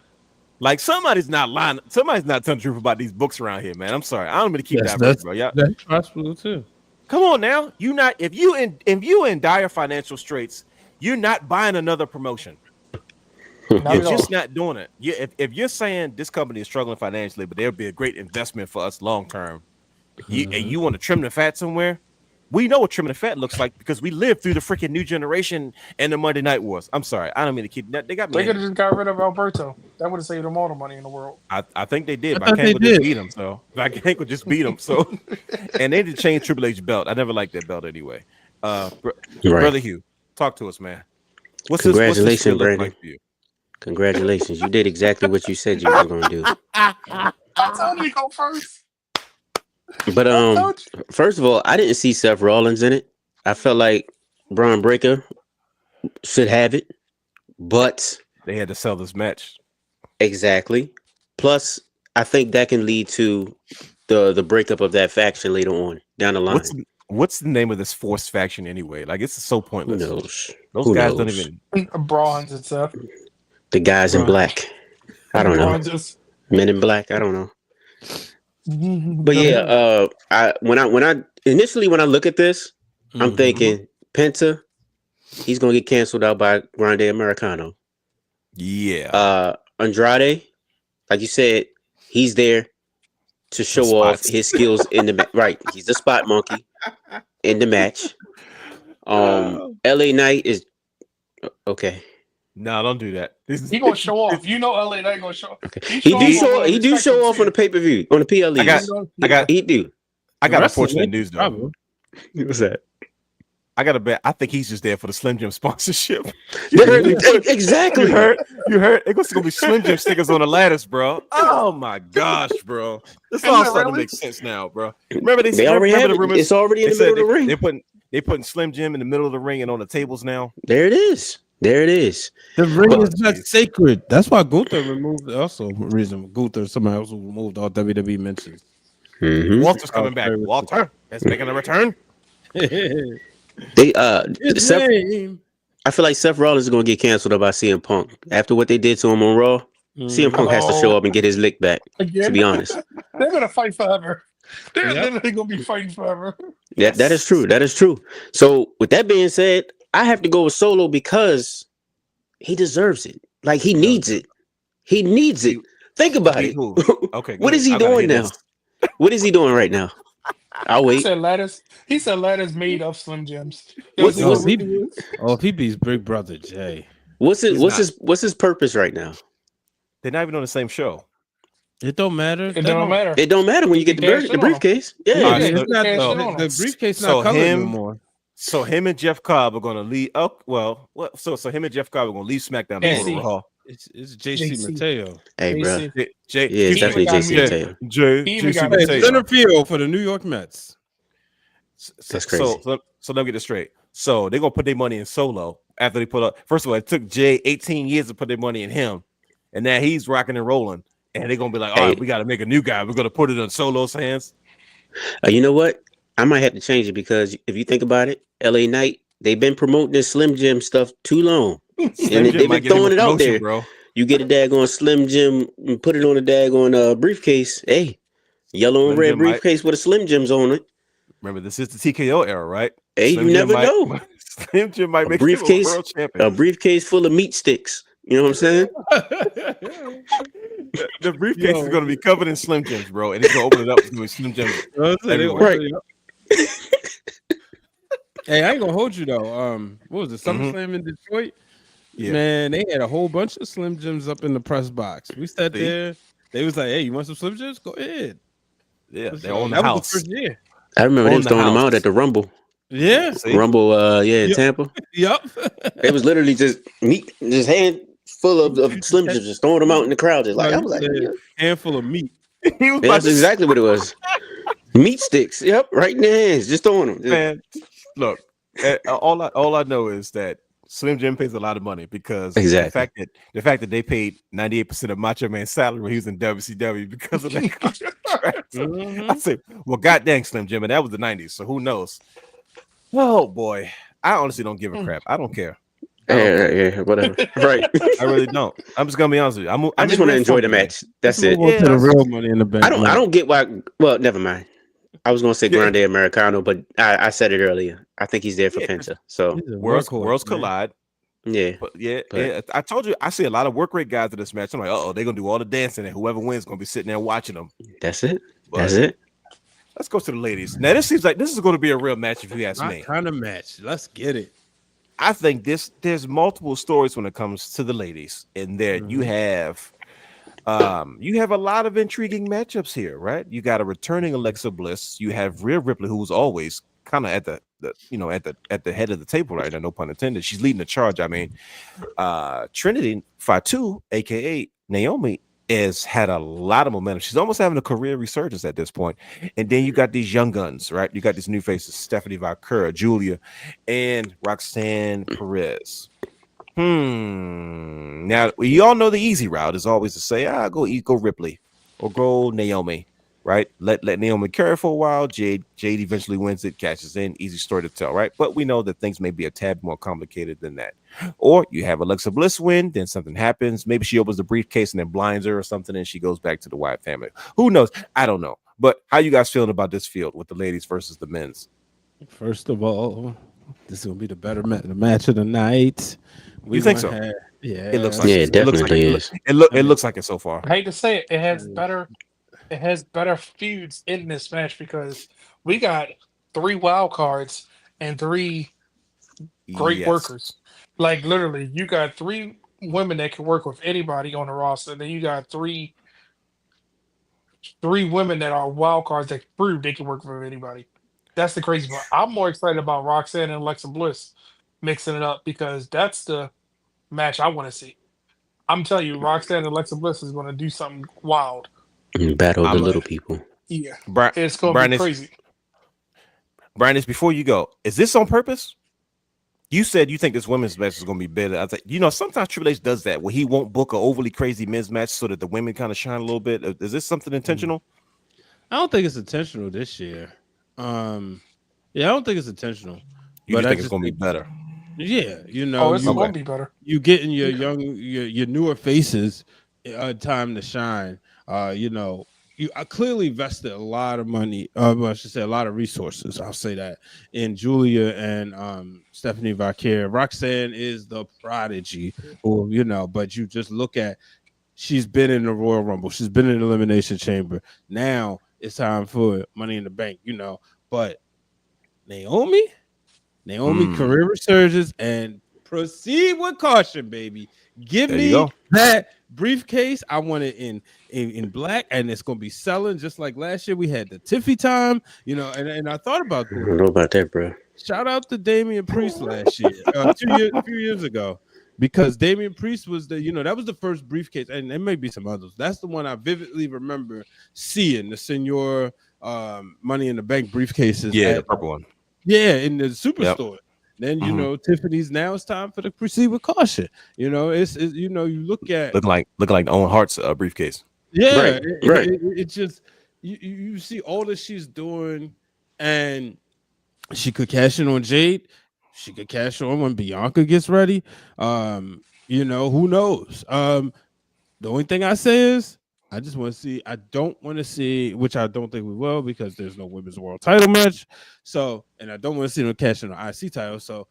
Like somebody's not lying. Somebody's not telling the truth about these books around here, man. I'm sorry. I don't mean to keep that, bro. Yeah, that's possible too. come on now. You not if you in dire financial straits, you're not buying another promotion. Not You're at all. just not doing it. If you're saying this company is struggling financially, but there'll be a great investment for us long term, and you want to trim the fat somewhere, we know what trimming the fat looks like because we lived through the freaking New Generation and the Monday Night Wars. I'm sorry, I don't mean to keep that. They got me. They could have just got rid of Alberto. That would have saved them all the money in the world. I think they did. I But thought I can't they just did. beat them. So I can't just beat them. So and they did change Triple H belt. I never liked that belt anyway. Brother Hugh, talk to us, man. What's Congratulations, this look Brandon. like for you? Congratulations. You did exactly what you said you were going to do. I told you to go first. But I told you. first of all, I didn't see Seth Rollins in it. I felt like Braun Breaker should have it, but They had to sell this match. exactly. Plus, I think that can lead to the breakup of that faction later on down the line. What's the name of this forced faction anyway? Like it's so Who pointless. knows? Those Who guys knows? don't even. Bronze and stuff. The guys in black. I don't know. Just, Men in black. I don't know. But yeah, when I initially look at this, I'm thinking Penta, he's gonna get canceled out by Grande Americano. Yeah. Andrade, like you said, he's there to show off spots. his skills in the right. He's the spot monkey in the match. LA Knight is okay. No, don't do that. he gonna show off. You know, LA Knight gonna show. Okay. He do show off on the pay-per-view on the PLE. He do. I got unfortunate news though. Problem. What's that? I got to bet. I think he's just there for the Slim Jim sponsorship. Exactly. You heard? It's gonna be Slim Jim stickers on the lattice, bro. Oh my gosh, bro. This all starting to make sense now, bro. Remember They already have the it. rumors? It's already in the middle of the ring. They putting Slim Jim in the middle of the ring and on the tables now. There it is. There it is. The ring Oh, is not geez. sacred. That's why Gunther removed. Also, reason Gunther, somebody else who removed all WWE mentions. Mhm. Walter's coming back. Walter is making a return. They His Seth, name. I feel like Seth Rollins is gonna get canceled by CM Punk after what they did to him on Raw. CM Punk has to show up and get his lick back. Again? To be honest, They're gonna fight forever. They're Yep. literally gonna be fighting forever. that is true. That is true. So with that being said, I have to go with Solo because he deserves it. Like he needs it. He needs it. Think about it. Who? Okay. What good. is he I gotta doing hear now? this. What is he doing right now? I'll He wait. said lattice. He said lattice made of Slim Jims. What's- That's Oh, what it is. if he beats Big Brother Jay. What's He's not. his purpose right now? They're not even on the same show. It don't matter. It don't matter. It don't matter when you get the briefcase. Yeah, Yeah, Yeah, it's you not cash so- in on the them. briefcase So not colored no him- more. So him and Jeff Cobb are gonna leave. Oh, well, what? So him and Jeff Cobb are gonna leave SmackDown to go to JC. Raw. It's JC JC. Mateo. hey, bro. JC. Yeah, Yeah, it's He even definitely got JC me- Mateo. He even JC got- Hey, Mateo. center field for the New York Mets. That's crazy. So let me get this straight. So they're gonna put their money in Solo after they put up. First of all, it took Jay 18 years to put their money in him, and now he's rocking and rolling. And they're gonna be like, all right, we got to make a new guy. We're gonna put it in Solo's hands. You know what? I might have to change it because if you think about it, LA Knight, they've been promoting this Slim Jim stuff too long. Slim they've Jim been might get him a throwing it out promotion, there. bro. You get a daggone Slim Jim and put it on a daggone briefcase. Hey, yellow and Slim red Jim might- briefcase with a Slim Jims on it. Remember, this is the TKO era, right? Hey, Slim you Jim never might- know. Slim Jim might A make briefcase- him a world A champion. briefcase full of meat sticks. You know what I'm saying? The briefcase is Yo. gonna be covered in Slim Jims, bro, and he's gonna open it up to Slim Jims. Right. Hey, I ain't gonna hold you though. What was it? SummerSlam in Detroit? Yeah. Man, they had a whole bunch of Slim Jims up in the press box. We sat See? there. They was like, "Hey, you want some Slim Jims? Go ahead." Yeah, So they're on the that was house. first year. I remember they On was the throwing them house. out at the Rumble. Yeah. See? Rumble, in Yep. Tampa. Yep. It was literally just meat, just hand full of Slim Jims, just throwing them out in the crowd. Just like I was like, yeah, handful of meat. He was about that's to exactly what it was. Meat sticks. Yep, right in their hands, just throwing them. man. Look, all I know is that Slim Jim pays a lot of money because Exactly. the fact that they paid 98% of Macho Man's salary when he was in WCW because of that contract. Mhm. I said, well, goddamn Slim Jim, and that was the 90s, so who knows? Oh boy, I honestly don't give a crap. I don't care. Yeah, whatever. Right. I really don't. I'm just gonna be honest with you. I just want to enjoy the match. That's Let's it. move on to the Yeah. real Money in the Bank. I don't get why. Well, never mind. I was gonna say Grande Americano, but I said it earlier. I think he's there for Yeah. Penta. So Worlds collide. yeah, But yeah, I told you I see a lot of work rate guys in this match. I'm like, they're gonna do all the dancing, and whoever wins gonna be sitting there watching them. that's it. But That's it. let's go to the ladies. Now, this seems like this is going to be a real match, if you ask me. kind of match. Let's get it. I think there's multiple stories when it comes to the ladies, and there you have a lot of intriguing matchups here, right? You got a returning Alexa Bliss, you have Rhea Ripley, who's always kind of at the head of the table right now, no pun intended. She's leading the charge. I mean, Trinity Fatu, aka Naomi, has had a lot of momentum. She's almost having a career resurgence at this point. And then you got these young guns, right? You got these new faces, Stephanie Valkyra, Julia, and Roxanne Perez. Now, you all know the easy route is always to say, go Ripley or go Naomi, right? Let Naomi carry for a while. Jade eventually wins it, catches in. Easy story to tell, right? But we know that things may be a tad more complicated than that. Or you have Alexa Bliss win, then something happens. Maybe she opens the briefcase and then blinds her or something, and she goes back to the Wyatt family. Who knows? I don't know. But how you guys feeling about this field with the ladies versus the men's? First of all, this is gonna be the better the match of the night. You think so? Yeah, It looks like Yeah, it. it definitely is. It looks like it so far. I hate to say it, it has better feuds in this match because we got 3 wild cards and 3 great Yes. workers. Like literally, you got 3 women that can work with anybody on the roster, and then you got three women that are wild cards that prove they can work with anybody. That's the crazy part. I'm more excited about Roxanne and Alexa Bliss mixing it up because that's the match I want to see. I'm telling you, Roxanne and Alexa Bliss is going to do something wild. Battle of the I'm a- little people. Yeah, Brian, it's going to Brian be is- crazy. Brian, before you go, is this on purpose? You said you think this women's match is going to be better. I was like, sometimes Triple H does that where he won't book an overly crazy men's match so that the women kind of shine a little bit. Is this something intentional? I don't think it's intentional this year. Yeah, I don't think it's intentional. You But just I think it's just going to be think- better? Yeah, It's okay. going to be better. you getting your your newer faces time to shine. You clearly invested a lot of money. I should say a lot of resources. I'll say that in Julia and Stephanie Valkyria. Roxanne is the prodigy, but you just look at she's been in the Royal Rumble, she's been in the Elimination Chamber. Now it's time for Money in the Bank, But Naomi career resurgence, and proceed with caution, baby. Give There you me go. that briefcase. I want it in black, and it's gonna be selling just like last year. We had the Tiffy time, and I thought about I doing don't know about that, bro. Shout out to Damian Priest last year, a few years ago, because Damian Priest was that was the first briefcase, and there may be some others. That's the one I vividly remember seeing, the Senor Money in the Bank briefcases. Yeah, the purple one. Yeah, in the superstore. Yep. Then Tiffany's. Now it's time for the proceed with caution. It's you look at look like the Owen Hart's briefcase. Yeah, right. It just you see all that she's doing, and she could cash in on Jade. She could cash on when Bianca gets ready. Who knows? The only thing I say is I just want to see. I don't want to see, which I don't think we will, because there's no women's world title match. So, and I don't want to see them cash in on IC title. So,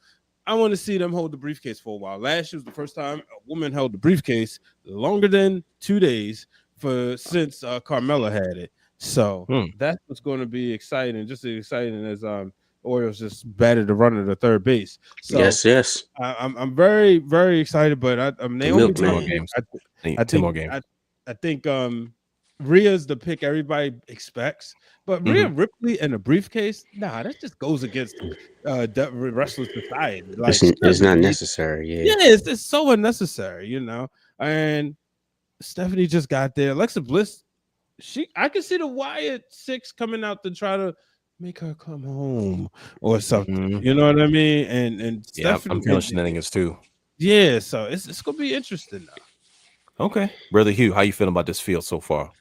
I want to see them hold the briefcase for a while. Last year was the first time a woman held the briefcase longer than 2 days since Carmella had it. So that's what's going to be exciting, just as exciting as Orioles just batted the runner to third base. So yes. I'm very, very excited. But Naomi, 10 more games. I think Rhea's the pick everybody expects, but Rhea Ripley in a briefcase, that just goes against wrestling society. Like, it's not necessary. Yeah, it's so unnecessary, And Stephanie just got there. Alexa Bliss, I can see the Wyatt 6 coming out to try to make her come home or something. You know what I mean? And yeah, Stephanie, I'm feeling shenanigans too. Yeah, so it's gonna be interesting though. Okay, Brother Hugh, how you feeling about this field so far?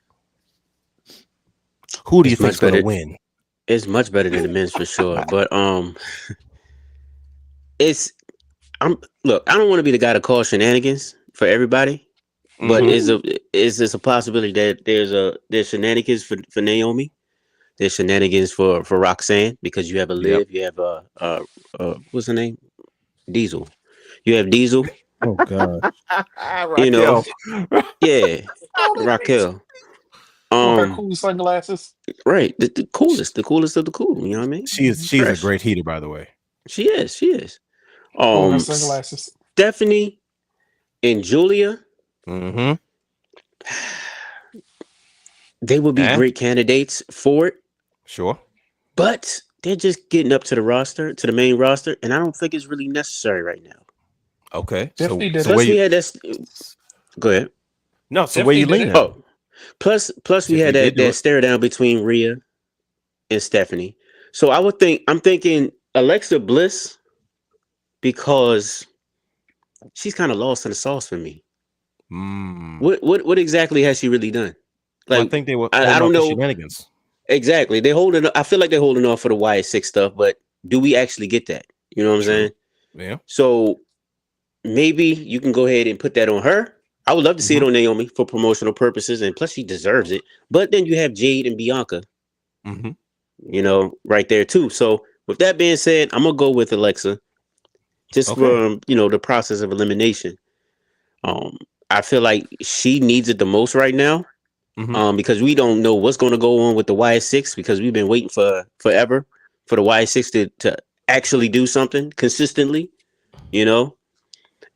Who do you think's going to win? It's much better than the men's for sure. But look, I don't want to be the guy to call shenanigans for everybody, but is this a possibility that there's shenanigans for Naomi? There's shenanigans for Roxanne, because you have a Liv, you have what's her name? Diesel. You have Diesel. Oh God. Raquel. Yeah, Raquel. With her cool sunglasses. Right, the coolest of the cool. You know what I mean? She's a great heater, by the way. She is. Her sunglasses. Stephanie and Julia. They would be great candidates for it. Sure. But they're just getting up to the main roster, and I don't think it's really necessary right now. Okay. Plus we had that. Go ahead. No, so where you leaning? Oh, plus we had that stare down between Rhea and Stephanie. So I'm thinking Alexa Bliss, because she's kind of lost in the sauce for me. What exactly has she really done? Like, I think they were. I don't know. Shenanigans. Exactly. I feel like they're holding off for the YS6 stuff, but do we actually get that? You know what I'm saying? Yeah. So maybe you can go ahead and put that on her. I would love to see it on Naomi for promotional purposes, and plus she deserves it. But then you have Jade and Bianca, right there too. So with that being said, I'm gonna go with Alexa, just for the process of elimination. I feel like she needs it the most right now, because we don't know what's going to go on with the YS6, because we've been waiting forever for the YS6 to actually do something consistently,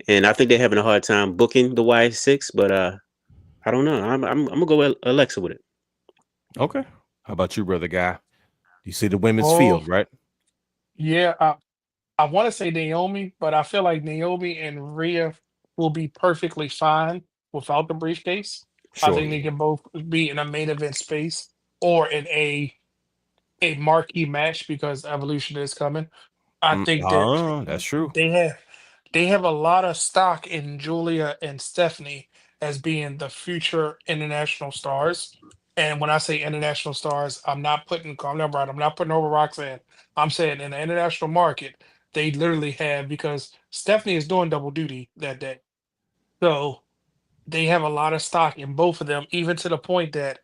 And I think they're having a hard time booking the YS6, but I don't know. I'm gonna go with Alexa with it. Okay. How about you, brother guy? You see the women's field, right? Yeah, I want to say Naomi, but I feel like Naomi and Rhea will be perfectly fine without the briefcase. Sure. I think they can both be in a main event space or in a marquee match, because Evolution is coming. I think that that's true. they have a lot of stock in Julia and Stephanie as being the future international stars. And when I say international stars, I'm not putting over Roxanne. I'm saying in the international market, they literally have, because Stephanie is doing double duty that day. So they have a lot of stock in both of them, even to the point that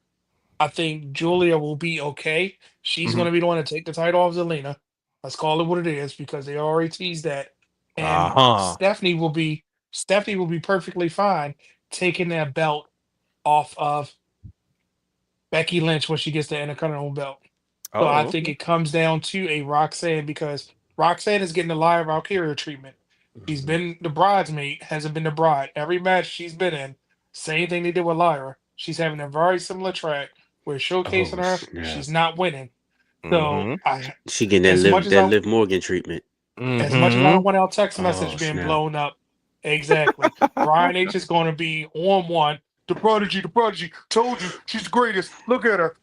I think Julia will be okay. She's going to be the one to take the title off Zelina. Let's call it what it is, because they already teased that. And Stephanie will be perfectly fine taking that belt off of Becky Lynch when she gets the Intercontinental belt. So I think it comes down to a Roxanne, because Roxanne is getting the live Valkyria treatment. She's been the bridesmaid, hasn't been the bride. Every match she's been in, same thing they did with Lyra. She's having a very similar track where showcasing Oh her, snap! she's not winning. So Mm-hmm. She getting as much as that I Liv Morgan treatment. Mm-hmm. don't want our text message Oh being snap! blown up, exactly. Brian H is going to be on one. The prodigy, told you she's the greatest. Look at her.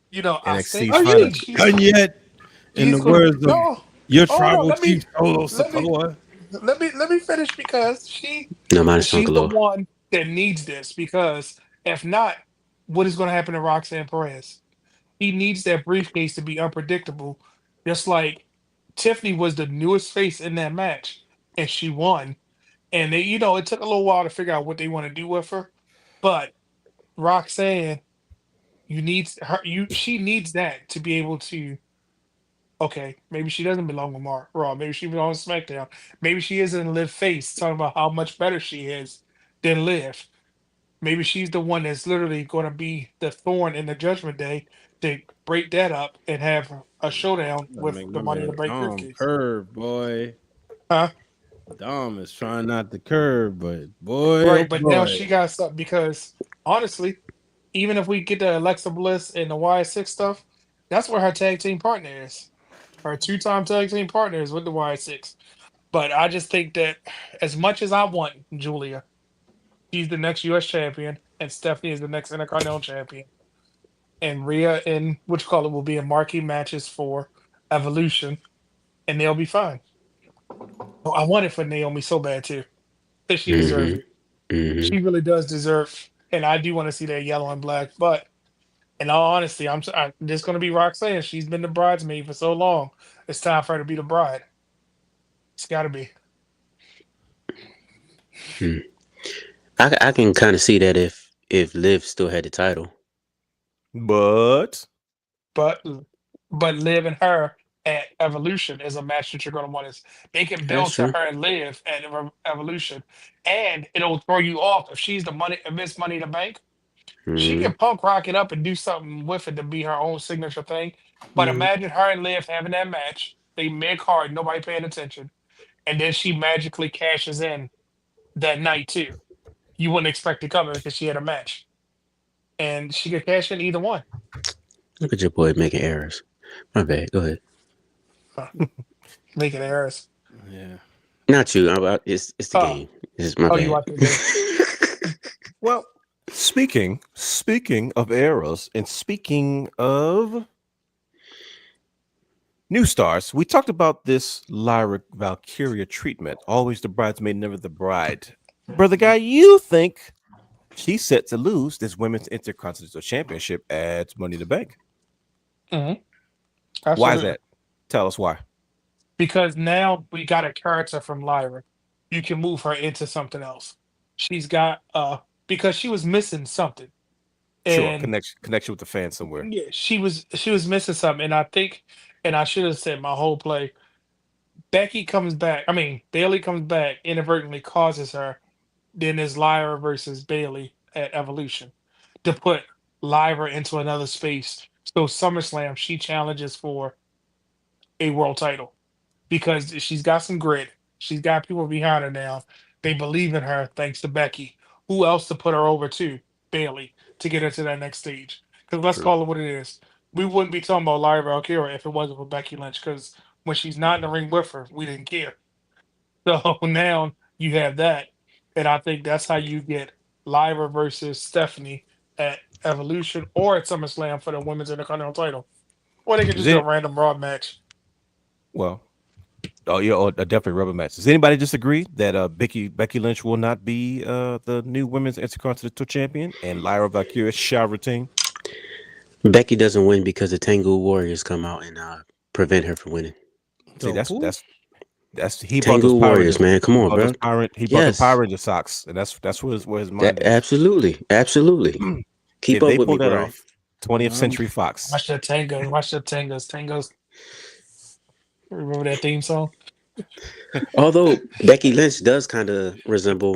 NXT Are I you think finally. she's done yet? In the he's gonna words of no. your Oh no, tribal chief Solo let me Sikoa. let me finish because No, minus she's the Funkaloa. one that needs this because if not, what is going to happen to Roxanne Perez? He needs that briefcase to be unpredictable, just like Tiffany was the newest face in that match and she won. And it took a little while to figure out what they want to do with her, but Roxanne, she needs that to be able to. Okay, maybe she doesn't belong with Raw. Maybe she belongs to SmackDown. Maybe she isn't Liv face talking about how much better she is than Liv. Maybe she's the one that's literally going to be the thorn in the Judgment Day to break that up and have a showdown Gotta with make the my Money in the man Bank Dom briefcase. curve, boy. Huh? Dom is trying not to curve, but boy, oh Right, but now boy. she got something because honestly, even if we get the Alexa Bliss and the Y6 stuff, that's where her tag team partner is. Her two-time tag team partner is with the Y6. But I just think that as much as I want Julia, she's the next US champion, and Stephanie is the next Intercontinental champion. And Rhea and which call it will be in marquee matches for Evolution, and they'll be fine. Oh, I want it for Naomi so bad too. Because she deserves Mm-hmm. it. Mm-hmm. She really does deserve, and I do want to see that yellow and black. But in all honesty, I'm just going to be Roxanne. She's been the bridesmaid for so long. It's time for her to be the bride. It's got to be. Hmm. I can kind of see that if Liv still had the title. But But Liv and her at Evolution is a match that you're going to want to. They can That's build to true. her and Liv at Evolution, and it'll throw you off if she's the Miss Money in the Bank. She Mm-hmm. can punk rock it up and do something with it to be her own signature thing. But Mm-hmm. imagine her and Liv having that match. They mid card, nobody paying attention, and then she magically cashes in that night too. You wouldn't expect it coming because she had a match, and she could cash in either one. Look at your boy making errors. My bad. Go ahead. Huh. Making errors. Yeah. Not you. It's the Oh, game. It's my you bad. watching the game? well, speaking of eras and speaking of new stars, we talked about this Lyra Valkyria treatment. Always the bridesmaid, never the bride. Brother guy, you think she's set to lose this women's intercontinental championship at Money in the Bank? Mm-hmm. Why is Absolutely. that? Tell us why. Because now we got a character from Lyra. You can move her into something else. She's got because she was missing something. Sure, And connection with the fans somewhere. yeah, she was missing something. And I think and I should have said my whole play. Becky comes back. I mean, Bailey comes back, inadvertently causes her. Then it's Lyra versus Bailey at Evolution to put Lyra into another space. So SummerSlam, she challenges for a world title because she's got some grit. She's got people behind her now. They believe in her thanks to Becky. Who else to put her over to? Bailey to get her to that next stage. Because let's True. call it what it is. We wouldn't be talking about Lyra Valkyria if it wasn't for Becky Lynch. Because when she's not in the ring with her, we didn't care. So now you have that, and I think that's how you get Lyra versus Stephanie at Evolution or at SummerSlam for the women's Intercontinental title, or they could Is just do a it? random Raw match. Well, definitely rubber match. Does anybody disagree that Becky Lynch will not be the new women's intercontinental champion and Lyra Valkyria shall retain? Becky doesn't win because the Tango Warriors come out and prevent her from winning. See, So who? that's he brought Tango those Power Warriors, Ranger, man. Come on, bro. he brought the Yes. Power Ranger socks, and that's where his mind is. Absolutely. Keep If up they with pull me, that Brian. off, 20th Century Fox. Watch the Tangos. Watch the Tangos. Tangos. Remember that theme song? Although Becky Lynch does kind of resemble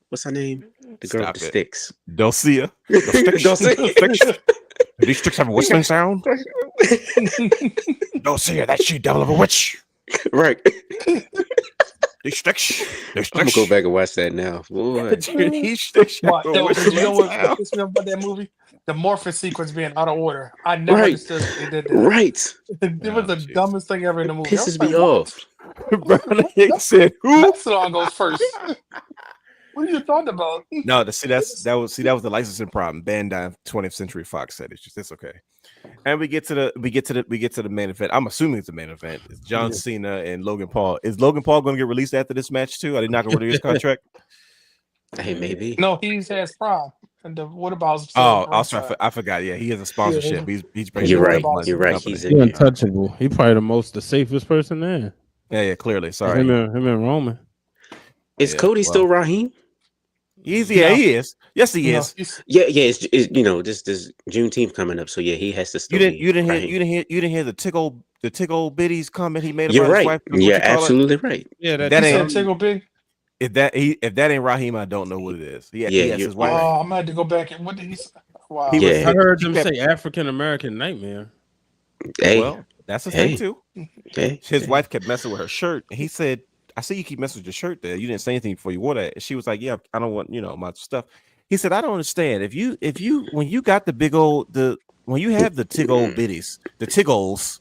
what's her name? The girl Stop with the it. sticks. Dulcia. Dulcia. These sticks have a whistling sound. Dulcia, that she devil of a witch. Right. I'm gonna go back and watch that now. Boy. What? You know what pissed me off about that movie? The morphin sequence being out of order. I never Right. understood why they did that. Right. It was the dumbest thing ever in the movie. Pisses me what? off. He said, "Who?" That song goes first. What are you talking about? No, that was the licensing problem. Bandai 20th Century Fox said it's okay. And we get to the main event. I'm assuming it's the main event. It's John Cena and Logan Paul. Is Logan Paul going to get released after this match too? Are they not going to renew his contract? Hey, maybe. No, he has Prime. And what about? I forgot. Yeah, he has a sponsorship. He's bringing. You're right. money You're to the right. company. He's He's untouchable. He's probably the safest person there. Yeah, clearly. Sorry. Him and Roman. Is Cody still Raheem? He is. Yes, he is. Yeah. It's this Juneteenth coming up, so yeah, he has to. Still You didn't hear the tickle bitties comment he made about You're his right. wife. You're absolutely right. Yeah, that ain't tickle big. If that ain't Raheem, I don't know what it is. He has his wife. Oh, I'm gonna have to go back and what did he say? Wow. I heard them say African American nightmare. Hey, well, that's a thing too. Hey, his wife kept messing with her shirt, and he said, "I see you keep messing with your shirt there. You didn't say anything before you wore that." And she was like, "Yeah, I don't want my stuff." He said, "I don't understand. If you when you got when you have the tig-old bitties, the tig-olds."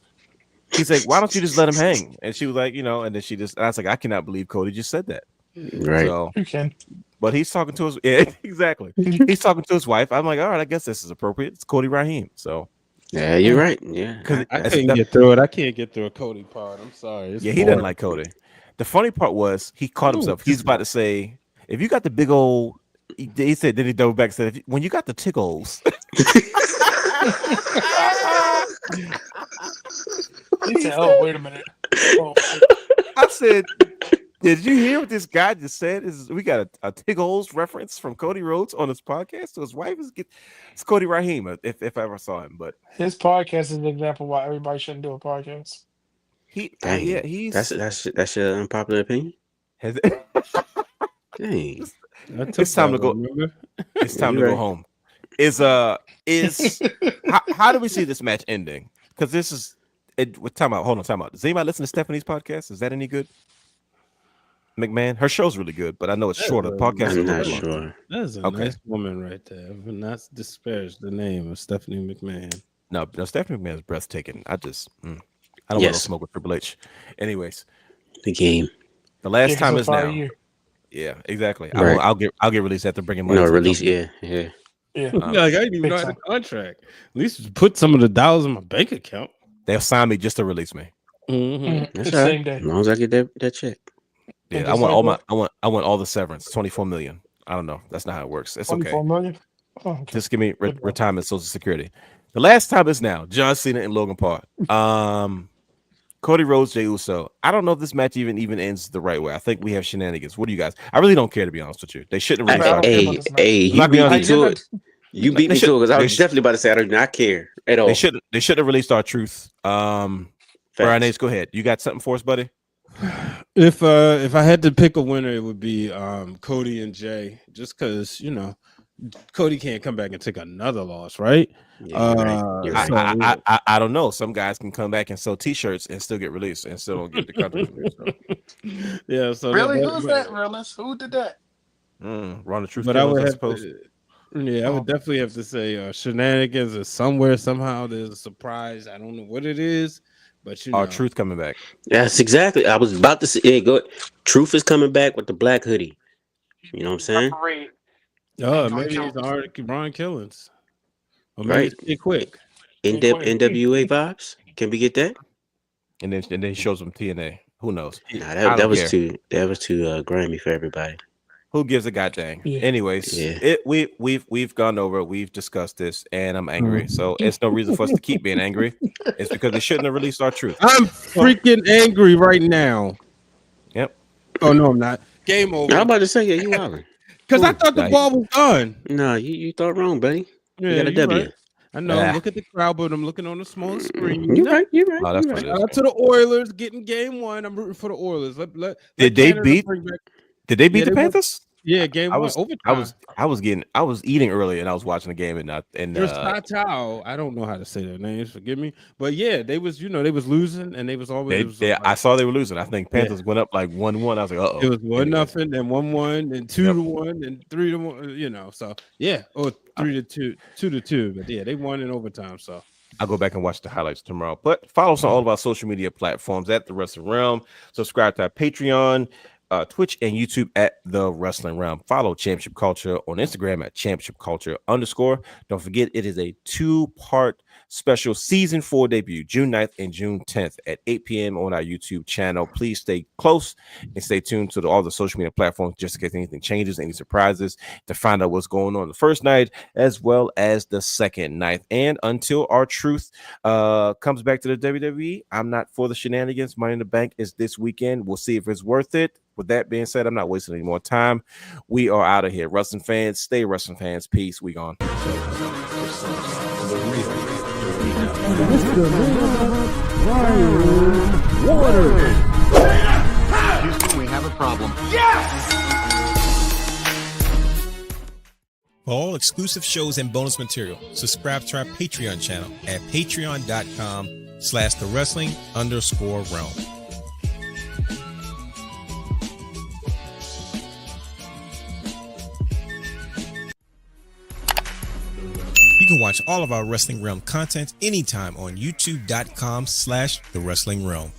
He's like, "Why don't you just let him hang?" And she was like, and then I was like, "I cannot believe Cody just said that." Right. So, you can. But he's talking to exactly. He's talking to his wife. I'm like, all right, I guess this is appropriate. It's Cody Raheem. So yeah, you're right. Yeah, because I couldn't get through it. I can't get through a Cody part. I'm sorry. He doesn't like Cody. The funny part was he caught himself. He's about to say, if you got the big old, he said, then he doubled back and said, when you got the tickles. He said, "Oh, wait a minute." Oh. I said, did you hear what this guy just said? We got a tickles reference from Cody Rhodes on his podcast. So his wife it's Cody Raheem, if I ever saw him. But his podcast is an example why everybody shouldn't do a podcast. That's your unpopular opinion. Dang. It's time to go. It's time to go home. How do we see this match ending? Because this is time out. Hold on, time out. Does anybody listen to Stephanie's podcast? Is that any good? McMahon, her show's really good, but I know it's shorter. The podcast I'm is not really sure. long. That's a nice woman right there. I would not disparage the name of Stephanie McMahon. No, Stephanie McMahon is breathtaking. I don't want to smoke with Triple H. Anyways, the game. The last time is now. Yeah, exactly. Right. I'll get released after bringing money. No release. Yeah. Like I didn't even know I had a contract. At least put some of the dollars in my bank account. They'll sign me just to release me. Mm-hmm. That's right. Same day. As long as I get that check. Yeah, I want all the severance. 24 million. I don't know. That's not how it works. It's 24 million? Oh, okay. Just give me retirement, Social Security. The last time is now. John Cena and Logan Paul. Cody Rhodes, Jey Uso. I don't know if this match even ends the right way. I think we have shenanigans. What do you guys? I really don't care, to be honest with you. They shouldn't really. You beat me to it. You beat me to it because I was definitely about to say I do not care at all. They should have released our truth. Brian Ace, go ahead. You got something for us, buddy? If I had to pick a winner, it would be Cody and Jay, just because Cody can't come back and take another loss, right? Yeah, you're right. I don't know. Some guys can come back and sell T-shirts and still get released and still don't get the country. Yeah. So really, who's that? Realist? Who did that? Run the truth. But I would have to. Yeah, I would definitely have to say shenanigans or somewhere somehow there's a surprise. I don't know what it is. But our truth coming back. Yes, exactly. I was about to say, hey, go. Truth is coming back with the black hoodie. You know what I'm saying? Oh, maybe it's Ron Killings. Or maybe it's Stay Quick. NWA vibes. Can we get that? And then he shows them TNA. Who knows? Nah, that was too grimy for everybody. Who gives a goddamn? Yeah. Anyways, we've gone over, we've discussed this, and I'm angry. So it's no reason for us to keep being angry. It's because they shouldn't have released our truth. I'm freaking angry right now. Yep. Oh no, I'm not. Game over. I'm about to say, you wilding. Because I thought the ball was done. No, you thought wrong, buddy. Yeah, you got a W. Right. I know. Look at the crowd, but I'm looking on the small screen. You're right. Oh, that's right. Shout out to the Oilers getting game one. I'm rooting for the Oilers. Did they beat the Panthers? Yeah, game I one was overtime. I was eating early and I was watching the game and There's Tao. I don't know how to say their names. Forgive me, but yeah, they was they was losing and they was always it was I saw they were losing. I think Panthers went up like 1-1. I was like, it was 1-0, Anyway. then 1-1, and 2-1, and 3-1. So yeah, or 3-2, 2-2. But yeah, they won in overtime. So I'll go back and watch the highlights tomorrow. But follow us on all of our social media platforms at The Wrestling Realm. Subscribe to our Patreon, Twitch, and YouTube at The Wrestling Realm. Follow Championship Culture on Instagram at Championship Culture _. Don't forget, it is a 2-part special season 4 debut, June 9th and June 10th at 8 p.m. on our YouTube channel. Please stay close and stay tuned to all the social media platforms just in case anything changes, any surprises, to find out what's going on the first night as well as the second night. And until our truth comes back to the WWE, I'm not for the shenanigans. Money in the Bank is this weekend. We'll see if it's worth it. With that being said, I'm not wasting any more time. We are out of here. Wrestling fans, stay wrestling fans. Peace. We gone. Houston, we have a problem. For all exclusive shows and bonus material, subscribe to our Patreon channel at patreon.com/thewrestling_realm. You can watch all of our Wrestling Realm content anytime on youtube.com/thewrestlingrealm.